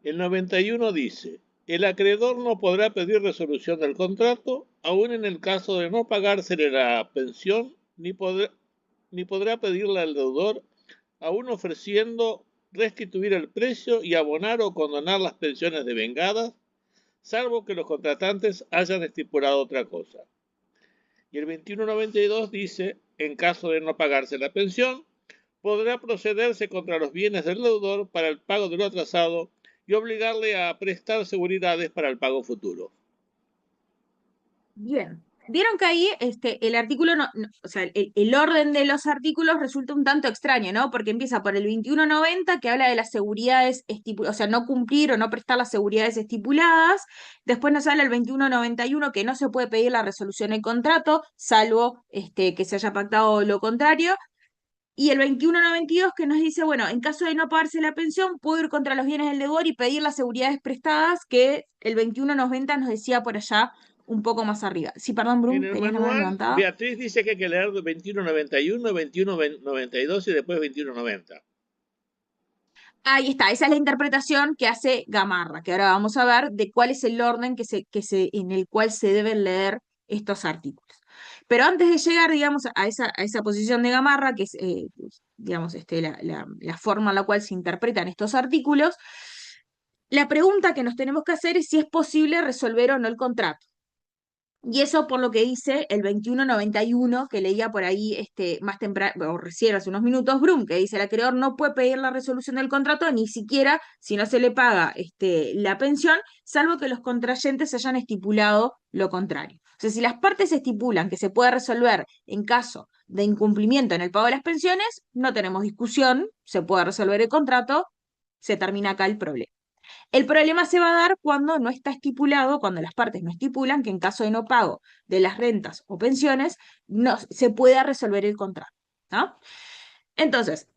El 91 dice, el acreedor no podrá pedir resolución del contrato, aun en el caso de no pagársele la pensión, ni podrá pedirle al deudor, aún ofreciendo restituir el precio y abonar o condonar las pensiones devengadas, salvo que los contratantes hayan estipulado otra cosa. Y el 2192 dice, en caso de no pagarse la pensión, podrá procederse contra los bienes del deudor para el pago de lo atrasado y obligarle a prestar seguridades para el pago futuro. Bien. Vieron que ahí el artículo, o sea, el orden de los artículos resulta un tanto extraño, ¿no? Porque empieza por el 2190, que habla de las seguridades estipuladas, o sea, no cumplir o no prestar las seguridades estipuladas. Después nos habla el 2191, que no se puede pedir la resolución del contrato, salvo que se haya pactado lo contrario. Y el 2192 que nos dice, bueno, en caso de no pagarse la pensión, puedo ir contra los bienes del deudor y pedir las seguridades prestadas, que el 2190 nos decía por allá un poco más arriba. Sí, perdón, Brum, En el tenías la mano manual, levantada. Beatriz dice que hay que leer 2191, 2192 y después 2190. Ahí está, esa es la interpretación que hace Gamarra, que ahora vamos a ver de cuál es el orden en el cual se deben leer estos artículos. Pero antes de llegar, digamos, a esa posición de Gamarra, que es, digamos, la forma en la cual se interpretan estos artículos, la pregunta que nos tenemos que hacer es si es posible resolver o no el contrato. Y eso por lo que dice el 2191, que leía por ahí más temprano, o recién hace unos minutos, Brum, que dice el acreedor no puede pedir la resolución del contrato, ni siquiera si no se le paga la pensión, salvo que los contrayentes hayan estipulado lo contrario. O sea, si las partes estipulan que se puede resolver en caso de incumplimiento en el pago de las pensiones, no tenemos discusión, se puede resolver el contrato, se termina acá el problema. El problema se va a dar cuando no está estipulado, cuando las partes no estipulan que en caso de no pago de las rentas o pensiones, no se pueda resolver el contrato, ¿no? Entonces,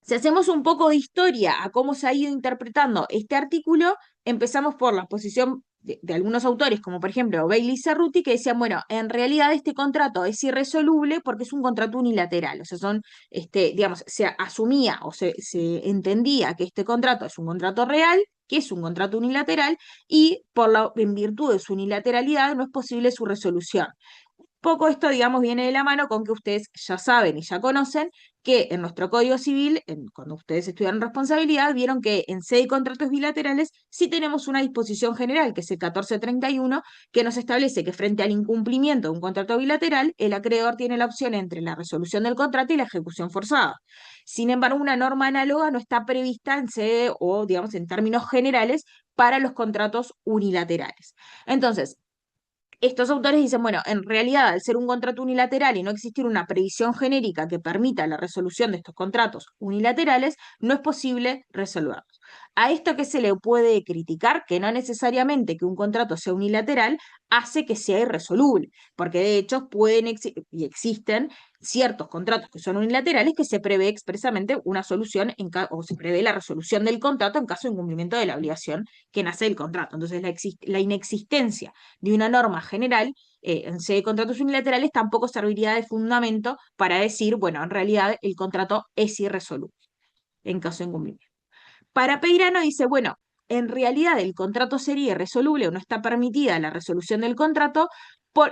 si hacemos un poco de historia a cómo se ha ido interpretando este artículo, empezamos por la posición de algunos autores, como por ejemplo Bailey y Cerruti, que decían, bueno, en realidad este contrato es irresoluble porque es un contrato unilateral. O sea, digamos, se asumía o se entendía que este contrato es un contrato real, que es un contrato unilateral, y en virtud de su unilateralidad no es posible su resolución. Poco esto, digamos, viene de la mano con que ustedes ya saben y ya conocen que en nuestro Código Civil, cuando ustedes estudiaron responsabilidad, vieron que en sede de contratos bilaterales sí tenemos una disposición general, que es el 1431, que nos establece que frente al incumplimiento de un contrato bilateral, el acreedor tiene la opción entre la resolución del contrato y la ejecución forzada. Sin embargo, una norma análoga no está prevista en sede o, digamos, en términos generales para los contratos unilaterales. Entonces, estos autores dicen, bueno, en realidad, al ser un contrato unilateral y no existir una previsión genérica que permita la resolución de estos contratos unilaterales, no es posible resolverlos. A esto que se le puede criticar, que no necesariamente que un contrato sea unilateral hace que sea irresoluble, porque de hecho pueden y existen ciertos contratos que son unilaterales que se prevé expresamente una solución o se prevé la resolución del contrato en caso de incumplimiento de la obligación que nace del contrato. Entonces la inexistencia de una norma general en sede de contratos unilaterales tampoco serviría de fundamento para decir, bueno, en realidad el contrato es irresoluble en caso de incumplimiento. Para Peirano dice, bueno, en realidad el contrato sería irresoluble o no está permitida la resolución del contrato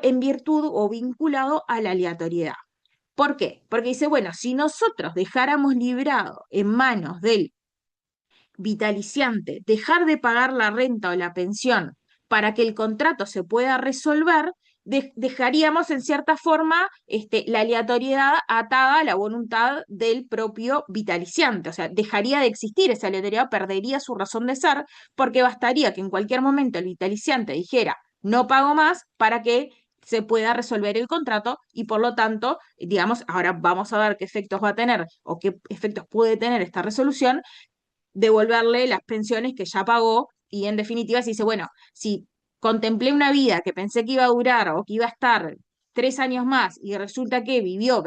en virtud o vinculado a la aleatoriedad. ¿Por qué? Porque dice, bueno, si nosotros dejáramos librado en manos del vitaliciante dejar de pagar la renta o la pensión para que el contrato se pueda resolver, dejaríamos en cierta forma la aleatoriedad atada a la voluntad del propio vitaliciante. O sea, dejaría de existir esa aleatoriedad, perdería su razón de ser, porque bastaría que en cualquier momento el vitaliciante dijera no pago más para que se pueda resolver el contrato y por lo tanto, digamos, ahora vamos a ver qué efectos va a tener o qué efectos puede tener esta resolución, devolverle las pensiones que ya pagó y en definitiva se dice, bueno, si contemplé una vida que pensé que iba a durar o que iba a estar 3 años más y resulta que vivió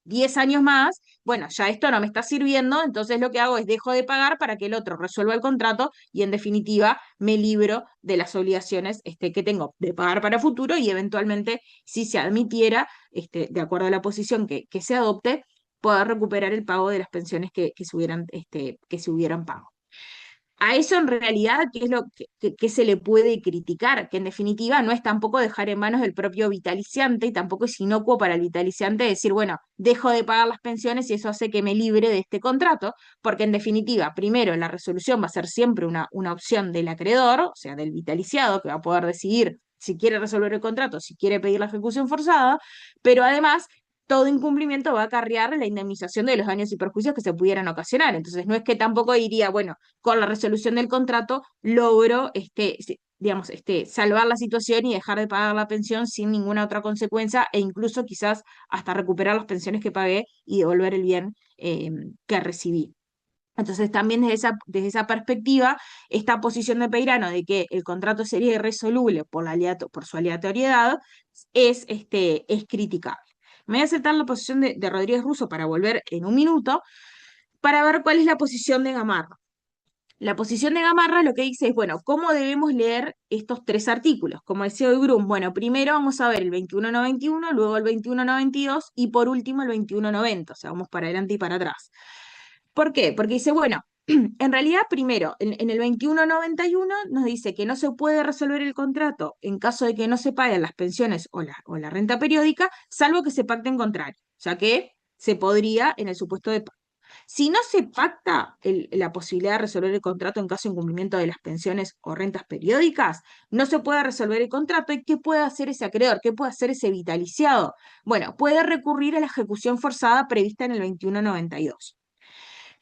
10 años más, bueno, ya esto no me está sirviendo, entonces lo que hago es dejo de pagar para que el otro resuelva el contrato y en definitiva me libro de las obligaciones que tengo de pagar para futuro y eventualmente si se admitiera, de acuerdo a la posición que se adopte, poder recuperar el pago de las pensiones que se hubieran pagado. A eso en realidad, ¿qué es lo que se le puede criticar? Que en definitiva no es tampoco dejar en manos del propio vitaliciante y tampoco es inocuo para el vitaliciante decir, bueno, dejo de pagar las pensiones y eso hace que me libre de este contrato, porque en definitiva, primero, la resolución va a ser siempre una opción del acreedor, o sea, del vitaliciado, que va a poder decidir si quiere resolver el contrato, si quiere pedir la ejecución forzada, pero además todo incumplimiento va a acarrear la indemnización de los daños y perjuicios que se pudieran ocasionar. Entonces, no es que tampoco diría, bueno, con la resolución del contrato logro, digamos, salvar la situación y dejar de pagar la pensión sin ninguna otra consecuencia e incluso quizás hasta recuperar las pensiones que pagué y devolver el bien que recibí. Entonces, también desde esa perspectiva, esta posición de Peirano de que el contrato sería irresoluble por su aleatoriedad es criticable. Me voy a aceptar la posición de Rodríguez Russo para volver en un minuto para ver cuál es la posición de Gamarra. La posición de Gamarra lo que dice es, bueno, ¿cómo debemos leer estos 3 artículos? Como decía hoy Brum, bueno, primero vamos a ver el 2191, luego el 2192 y por último el 2190, o sea, vamos para adelante y para atrás. ¿Por qué? Porque dice, bueno, en realidad, primero, en el 2191 nos dice que no se puede resolver el contrato en caso de que no se paguen las pensiones o la renta periódica, salvo que se pacte en contrario. O sea que se podría en el supuesto de pago. Si no se pacta la posibilidad de resolver el contrato en caso de incumplimiento de las pensiones o rentas periódicas, no se puede resolver el contrato. ¿Y qué puede hacer ese acreedor? ¿Qué puede hacer ese vitaliciado? Bueno, puede recurrir a la ejecución forzada prevista en el 2192.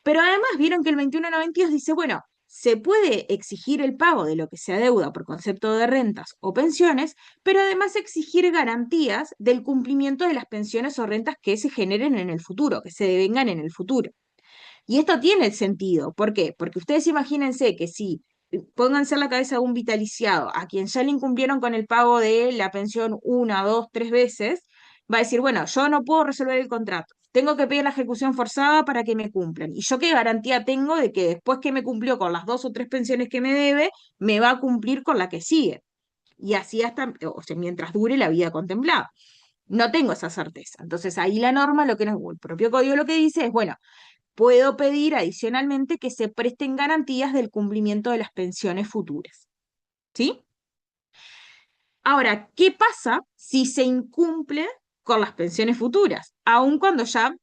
Pero además vieron que el 2192 dice, bueno, se puede exigir el pago de lo que se adeuda por concepto de rentas o pensiones, pero además exigir garantías del cumplimiento de las pensiones o rentas que se generen en el futuro, que se devengan en el futuro. Y esto tiene sentido. ¿Por qué? Porque ustedes imagínense que si pónganse en la cabeza de un vitaliciado a quien ya le incumplieron con el pago de la pensión 1, 2, 3 veces, va a decir, bueno, yo no puedo resolver el contrato, tengo que pedir la ejecución forzada para que me cumplan. ¿Y yo qué garantía tengo de que después que me cumplió con las 2 o 3 pensiones que me debe, me va a cumplir con la que sigue? Y así hasta, o sea, mientras dure la vida contemplada. No tengo esa certeza. Entonces ahí la norma, el propio código lo que dice es, bueno, puedo pedir adicionalmente que se presten garantías del cumplimiento de las pensiones futuras. ¿Sí? Ahora, ¿qué pasa si se incumple con las pensiones futuras? Aun cuando ya,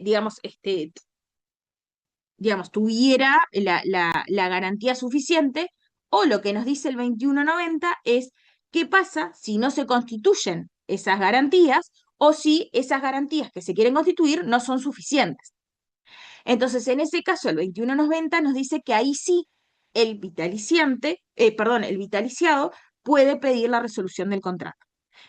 digamos, tuviera la garantía suficiente, o lo que nos dice el 2190 es, ¿qué pasa si no se constituyen esas garantías o si esas garantías que se quieren constituir no son suficientes? Entonces, en ese caso, el 2190 nos dice que ahí sí el el vitaliciado puede pedir la resolución del contrato.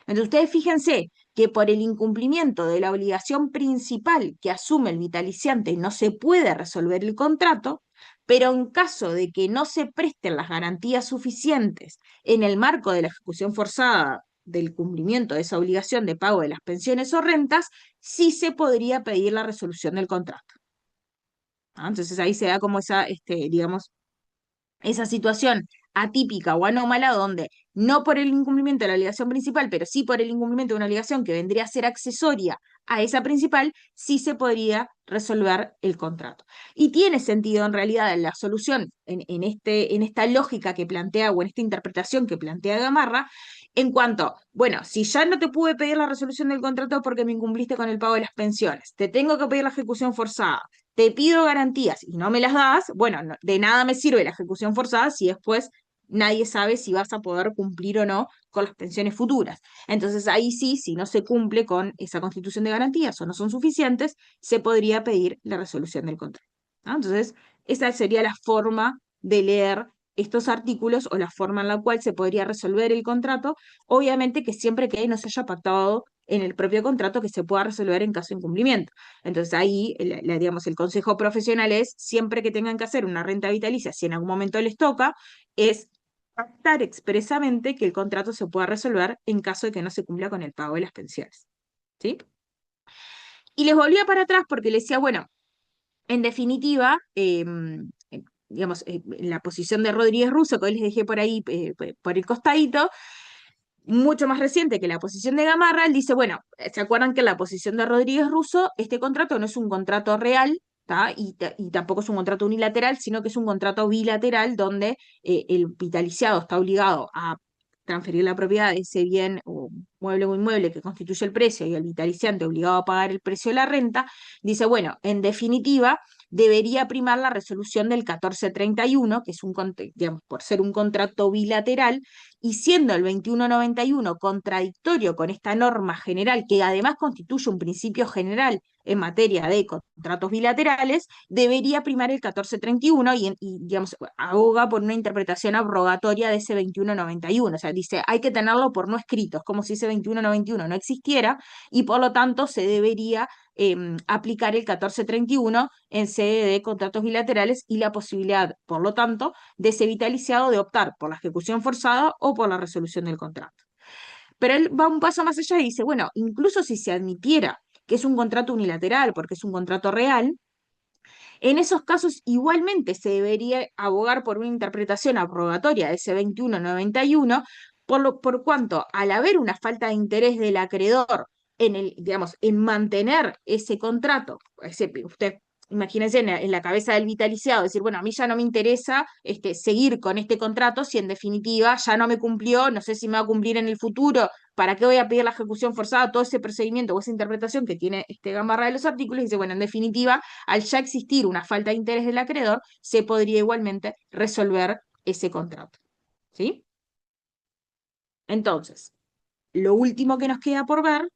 Entonces, ustedes fíjense que por el incumplimiento de la obligación principal que asume el vitaliciante no se puede resolver el contrato, pero en caso de que no se presten las garantías suficientes en el marco de la ejecución forzada del cumplimiento de esa obligación de pago de las pensiones o rentas, sí se podría pedir la resolución del contrato. Entonces ahí se da como digamos, esa situación atípica o anómala donde no por el incumplimiento de la obligación principal, pero sí por el incumplimiento de una obligación que vendría a ser accesoria a esa principal, sí se podría resolver el contrato. Y tiene sentido en realidad la solución en esta lógica que plantea o en esta interpretación que plantea Gamarra, en cuanto, bueno, si ya no te pude pedir la resolución del contrato porque me incumpliste con el pago de las pensiones, te tengo que pedir la ejecución forzada, te pido garantías y no me las das, bueno, de nada me sirve la ejecución forzada si después nadie sabe si vas a poder cumplir o no con las pensiones futuras. Entonces ahí sí, si no se cumple con esa constitución de garantías o no son suficientes, se podría pedir la resolución del contrato, ¿no? Entonces, esa sería la forma de leer estos artículos o la forma en la cual se podría resolver el contrato, obviamente que siempre que no se haya pactado en el propio contrato que se pueda resolver en caso de incumplimiento. Entonces ahí, digamos, el consejo profesional es, siempre que tengan que hacer una renta vitalicia, si en algún momento les toca, es pactar expresamente que el contrato se pueda resolver en caso de que no se cumpla con el pago de las pensiones. ¿Sí? Y les volvía para atrás porque les decía, bueno, en definitiva, digamos, en la posición de Rodríguez Russo, que hoy les dejé por ahí, por el costadito, mucho más reciente que la posición de Gamarra, él dice, bueno, ¿se acuerdan que en la posición de Rodríguez Russo, este contrato no es un contrato real, ¿tá? Y tampoco es un contrato unilateral, sino que es un contrato bilateral donde el vitaliciado está obligado a transferir la propiedad de ese bien o mueble o inmueble que constituye el precio y el vitaliciante obligado a pagar el precio de la renta, dice, bueno, en definitiva, debería primar la resolución del 1431, que es digamos, por ser un contrato bilateral, y siendo el 2191 contradictorio con esta norma general, que además constituye un principio general en materia de contratos bilaterales, debería primar el 1431 y digamos, aboga por una interpretación abrogatoria de ese 2191. O sea, dice, hay que tenerlo por no escrito, es como si ese 2191 no existiera y por lo tanto se debería aplicar el 1431 en sede de contratos bilaterales y la posibilidad, por lo tanto, de ese vitaliciado de optar por la ejecución forzada o por la resolución del contrato. Pero él va un paso más allá y dice, bueno, incluso si se admitiera que es un contrato unilateral, porque es un contrato real, en esos casos igualmente se debería abogar por una interpretación abrogatoria de ese 2191, por cuanto al haber una falta de interés del acreedor digamos, en mantener ese contrato, usted imagínense en la cabeza del vitaliciado, decir, bueno, a mí ya no me interesa seguir con este contrato si en definitiva ya no me cumplió, no sé si me va a cumplir en el futuro, ¿para qué voy a pedir la ejecución forzada? Todo ese procedimiento o esa interpretación que tiene Gamarra de los artículos, dice, bueno, en definitiva, al ya existir una falta de interés del acreedor, se podría igualmente resolver ese contrato. ¿Sí? Entonces, lo último que nos queda por ver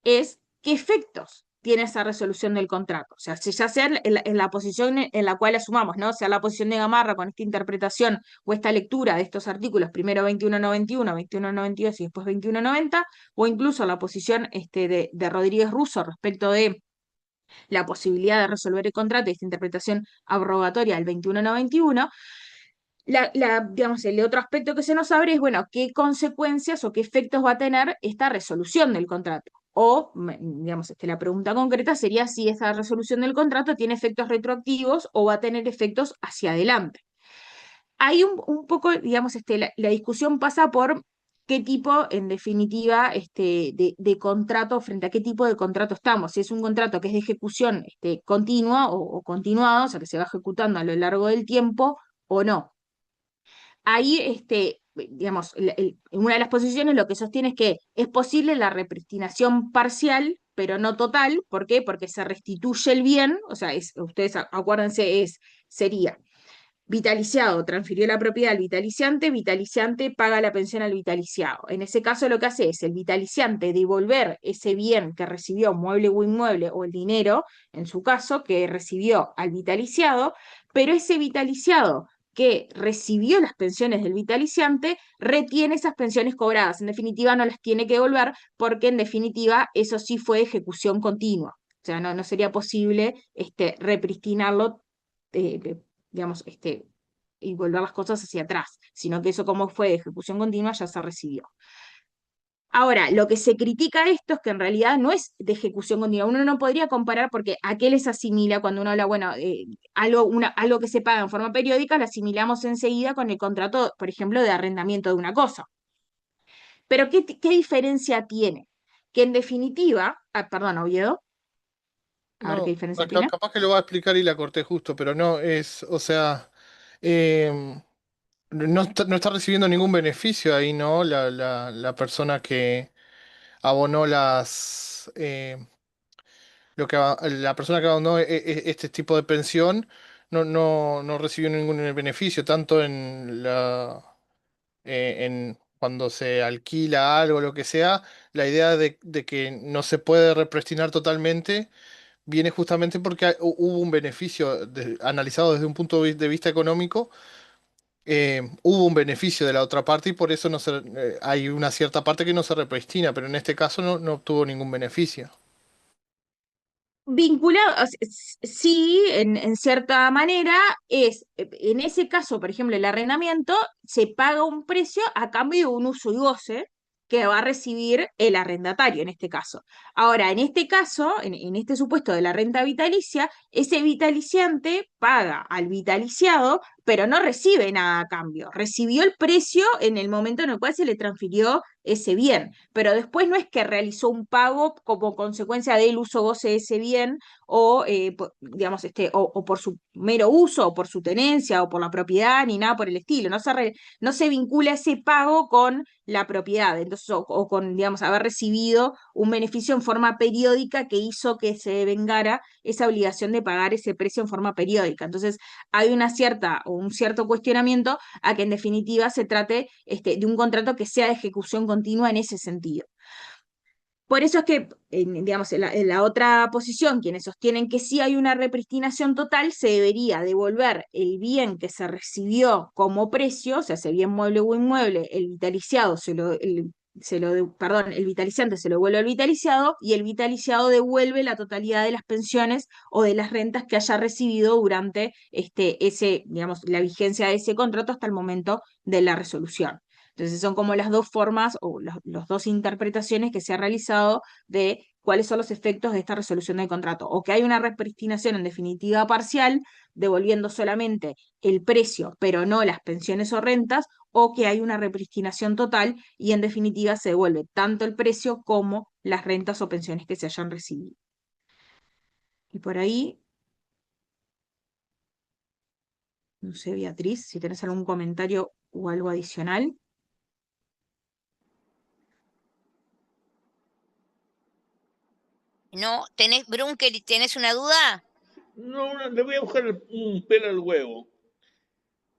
es qué efectos tiene esa resolución del contrato. O sea, si ya sea en la posición en la cual asumamos, ¿no? Sea la posición de Gamarra con esta interpretación o esta lectura de estos artículos, primero 2191, 2192 y después 2190, o incluso la posición de Rodríguez Russo respecto de la posibilidad de resolver el contrato y esta interpretación abrogatoria del 2191, digamos, el otro aspecto que se nos abre es, bueno, qué consecuencias o qué efectos va a tener esta resolución del contrato. O, digamos, la pregunta concreta sería si esa resolución del contrato tiene efectos retroactivos o va a tener efectos hacia adelante. Hay un poco, digamos, la discusión pasa por qué tipo, en definitiva, de contrato, frente a qué tipo de contrato estamos. Si es un contrato que es de ejecución continua o continuado, o sea, que se va ejecutando a lo largo del tiempo o no. Ahí, digamos, en una de las posiciones lo que sostiene es que es posible la repristinación parcial, pero no total. ¿Por qué? Porque se restituye el bien, o sea, ustedes acuérdense, sería vitaliciado, transfirió la propiedad al vitaliciante paga la pensión al vitaliciado. En ese caso lo que hace es el vitaliciante devolver ese bien que recibió, mueble o inmueble, o el dinero, en su caso, que recibió al vitaliciado, pero ese vitaliciado que recibió las pensiones del vitaliciante, retiene esas pensiones cobradas. En definitiva, no las tiene que devolver porque, en definitiva, eso sí fue ejecución continua. O sea, no sería posible repristinarlo, digamos, y volver las cosas hacia atrás, sino que eso como fue de ejecución continua ya se recibió. Ahora, lo que se critica esto es que en realidad no es de ejecución continua. Uno no podría comparar porque ¿a qué les asimila cuando uno habla, bueno, algo que se paga en forma periódica, lo asimilamos enseguida con el contrato, por ejemplo, de arrendamiento de una cosa. Pero ¿qué diferencia tiene? que en definitiva, perdón, Oviedo, a ver qué No, diferencia tiene. capaz que lo va a explicar y la corté justo, pero no es, o sea, em, no está recibiendo ningún beneficio ahí, ¿no? La persona que abonó la persona que abonó este tipo de pensión no recibió ningún beneficio, tanto en cuando se alquila algo, lo que sea, la idea de que no se puede represtinar totalmente viene justamente porque hubo un beneficio analizado desde un punto de vista económico. Hubo un beneficio de la otra parte y por eso hay una cierta parte que no se represtina, pero en este caso no obtuvo ningún beneficio. Vinculado, o sea, sí, en cierta manera, en ese caso, por ejemplo, el arrendamiento, se paga un precio a cambio de un uso y goce que va a recibir el arrendatario en este caso. Ahora, en este caso, en este supuesto de la renta vitalicia, ese vitaliciante paga al vitaliciado, pero no recibe nada a cambio. Recibió el precio en el momento en el cual se le transfirió ese bien, pero después no es que realizó un pago como consecuencia del uso goce de ese bien o, digamos, o por su mero uso, o por su tenencia, o por la propiedad, ni nada por el estilo. No se vincula ese pago con la propiedad, entonces, o con, digamos, haber recibido un beneficio en forma periódica que hizo que se vengara esa obligación de pagar ese precio en forma periódica. Entonces, hay un cierto cuestionamiento a que en definitiva se trate de un contrato que sea de ejecución continua en ese sentido. Por eso es que, digamos, en la otra posición, quienes sostienen que sí hay una repristinación total, se debería devolver el bien que se recibió como precio, o sea, ese bien mueble o inmueble, el vitaliciado el vitaliciante se lo devuelve al vitaliciado y el vitaliciado devuelve la totalidad de las pensiones o de las rentas que haya recibido durante digamos, la vigencia de ese contrato hasta el momento de la resolución. Entonces son como las dos formas o las dos interpretaciones que se ha realizado de cuáles son los efectos de esta resolución del contrato. O que hay una repristinación en definitiva parcial, devolviendo solamente el precio, pero no las pensiones o rentas, o que hay una repristinación total y en definitiva se devuelve tanto el precio como las rentas o pensiones que se hayan recibido. Y por ahí, no sé, Beatriz, si tenés algún comentario o algo adicional. ¿No? Brunker, ¿tenés una duda? No, le voy a buscar un pelo al huevo.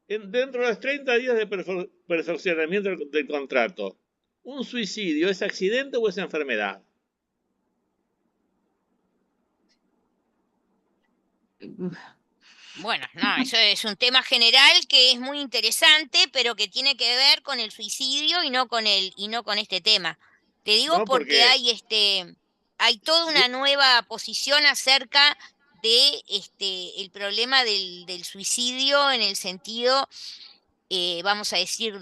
Dentro de los 30 días de perfeccionamiento del contrato, ¿un suicidio es accidente o es enfermedad? Bueno, no, eso es un tema general que es muy interesante, pero que tiene que ver con el suicidio y no con este tema. Te digo No, porque porque hay toda una nueva posición acerca de el problema del suicidio en el sentido, vamos a decir,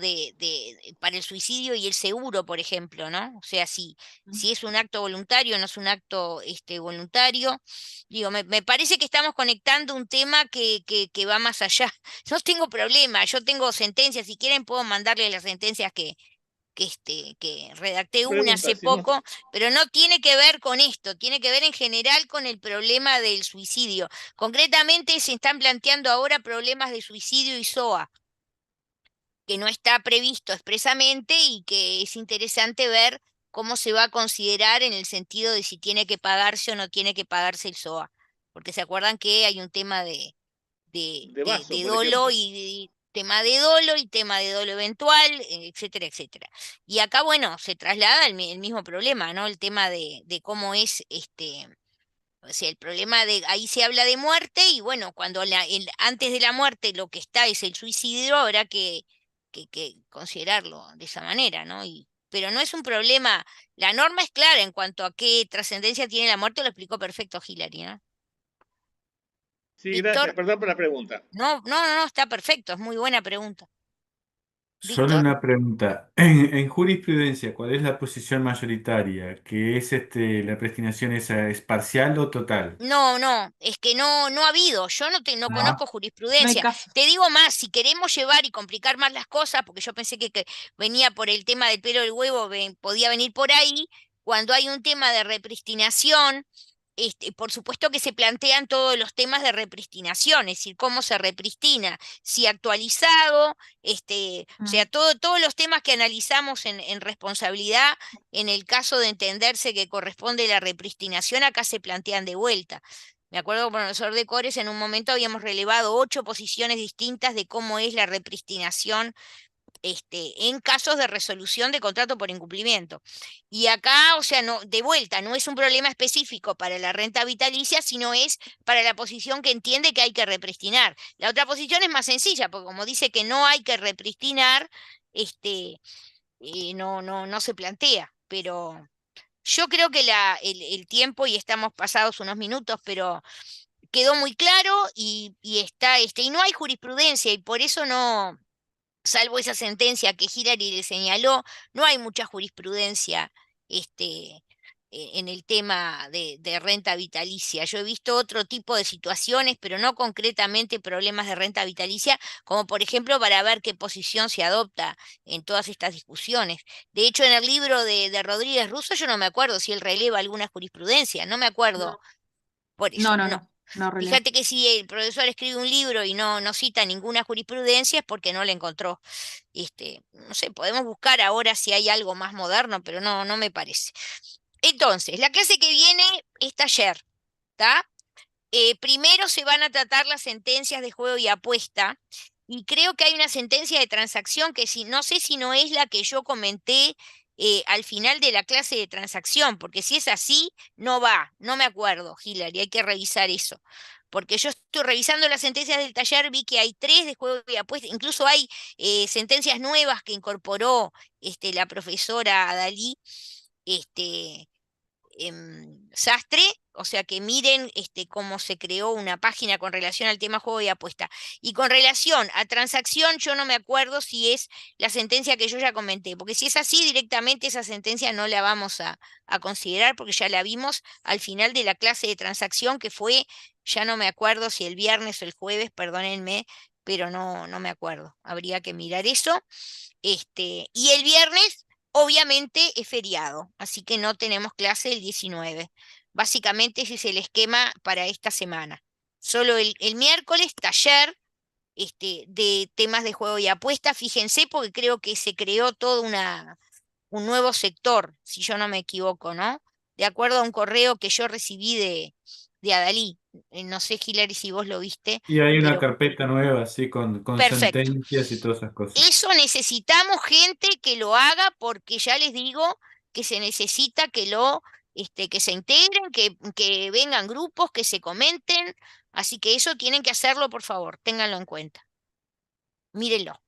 para el suicidio y el seguro, por ejemplo, ¿no? O sea, si es un acto voluntario, no es un acto voluntario. Digo, me parece que estamos conectando un tema que va más allá. No tengo problema, yo tengo sentencias, si quieren puedo mandarles las sentencias que redacté una pregunta, hace si no, poco, pero no tiene que ver con esto, tiene que ver en general con el problema del suicidio. Concretamente se están planteando ahora problemas de suicidio y SOA, que no está previsto expresamente y que es interesante ver cómo se va a considerar en el sentido de si tiene que pagarse o no tiene que pagarse el SOA. Porque se acuerdan que hay un tema de vaso, de por dolo ejemplo. y tema de dolo y tema de dolo eventual, etcétera, etcétera. Y acá, bueno, se traslada el mismo problema, ¿no? El tema de cómo es o sea, el problema ahí se habla de muerte y bueno, cuando antes de la muerte lo que está es el suicidio, habrá que considerarlo de esa manera, ¿no? Pero no es un problema, la norma es clara en cuanto a qué trascendencia tiene la muerte, lo explicó perfecto Hilary, ¿no? Sí, gracias, Víctor, perdón por la pregunta. no, está perfecto, es muy buena pregunta. Solo Víctor. una pregunta. En jurisprudencia, ¿cuál es la posición mayoritaria? ¿Que es la predestinación esa es parcial o total? No, es que no ha habido, yo no Ah, conozco No hay jurisprudencia. caso. Te digo más, si queremos llevar y complicar más las cosas, porque yo pensé que venía por el tema del pelo del huevo, podía venir por ahí, cuando hay un tema de repristinación, por supuesto que se plantean todos los temas de repristinación, es decir, cómo se repristina, si actualizado, o sea, todos los temas que analizamos en responsabilidad, en el caso de entenderse que corresponde la repristinación, acá se plantean de vuelta. Me acuerdo que, profesor de Cores, en un momento habíamos relevado 8 posiciones distintas de cómo es la repristinación en casos de resolución de contrato por incumplimiento. Y acá, o sea, no, de vuelta, no es un problema específico para la renta vitalicia, sino es para la posición que entiende que hay que repristinar. La otra posición es más sencilla, porque como dice que no hay que repristinar, no se plantea. Pero yo creo que el tiempo, y estamos pasados unos minutos, pero quedó muy claro y está, y no hay jurisprudencia, y por eso no, salvo esa sentencia que Hillary le señaló, no hay mucha jurisprudencia en el tema de renta vitalicia. Yo he visto otro tipo de situaciones, pero no concretamente problemas de renta vitalicia, como por ejemplo para ver qué posición se adopta en todas estas discusiones. De hecho, en el libro de Rodríguez Russo yo no me acuerdo si él releva alguna jurisprudencia, no me acuerdo. Por eso, No releva. Fíjate que si el profesor escribe un libro y no cita ninguna jurisprudencia es porque no la encontró. No sé, podemos buscar ahora si hay algo más moderno, pero no me parece. Entonces, la clase que viene es taller, ¿está? Primero se van a tratar las sentencias de juego y apuesta, y creo que hay una sentencia de transacción que no sé si no es la que yo comenté al final de la clase de transacción, porque si es así, no va, no me acuerdo, Hillary, hay que revisar eso. Porque yo estoy revisando las sentencias del taller, vi que hay 3 de juego y apuesta, incluso hay sentencias nuevas que incorporó la profesora Adalí, Sastre, o sea que miren cómo se creó una página con relación al tema juego y apuesta. Y con relación a transacción, yo no me acuerdo si es la sentencia que yo ya comenté, porque si es así, directamente esa sentencia no la vamos a considerar, porque ya la vimos al final de la clase de transacción, que fue, ya no me acuerdo si el viernes o el jueves, perdónenme, pero no me acuerdo. Habría que mirar eso. Y el viernes obviamente es feriado, así que no tenemos clase el 19. Básicamente ese es el esquema para esta semana. Solo el miércoles, taller de temas de juego y apuesta. Fíjense, porque creo que se creó todo un nuevo sector, si yo no me equivoco, ¿no? De acuerdo a un correo que yo recibí de Adalí. No sé, Hilary, si vos lo viste. Y hay una pero carpeta nueva, así, con perfecto. sentencias y todas esas cosas. Eso necesitamos gente que lo haga, porque ya les digo que se necesita que que se integren, que vengan grupos, que se comenten. Así que eso tienen que hacerlo, por favor, ténganlo en cuenta. Mírenlo.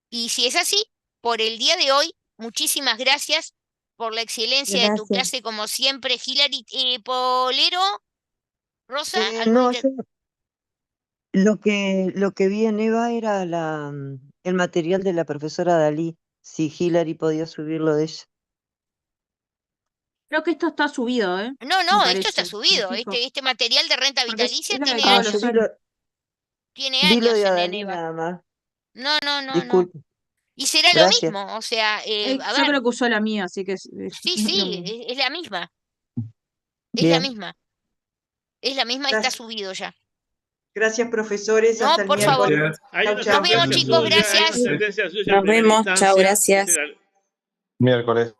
Y si es así, por el día de hoy, muchísimas gracias por la excelencia de tu Gracias. clase, como siempre, Hillary. Polero, Rosa, No, lo que vi en Eva era el material de la profesora Dalí, si Hillary podía subirlo de ella. Creo que esto está subido, ¿eh? No, Me esto está parece. subido. Me fijo. Este material de renta Porque es vitalicia la de tiene todos años. los yo años. Tiene vi lo años de en Adalí Eneva. nada más. No. Disculpe. Y será lo Gracias. mismo, o sea, a Yo ver, creo que usó la mía, así que sí, es lo mismo. es la misma. Es la Bien. misma. Es la misma y está subido ya. Gracias, profesores. No, Hasta el por favor. miércoles. Hay Chau, una chau. Nos vemos, sentencia chicos, suya, hay una gracias. sentencia suya en Nos primera vemos, chao, instancia. gracias. Miércoles.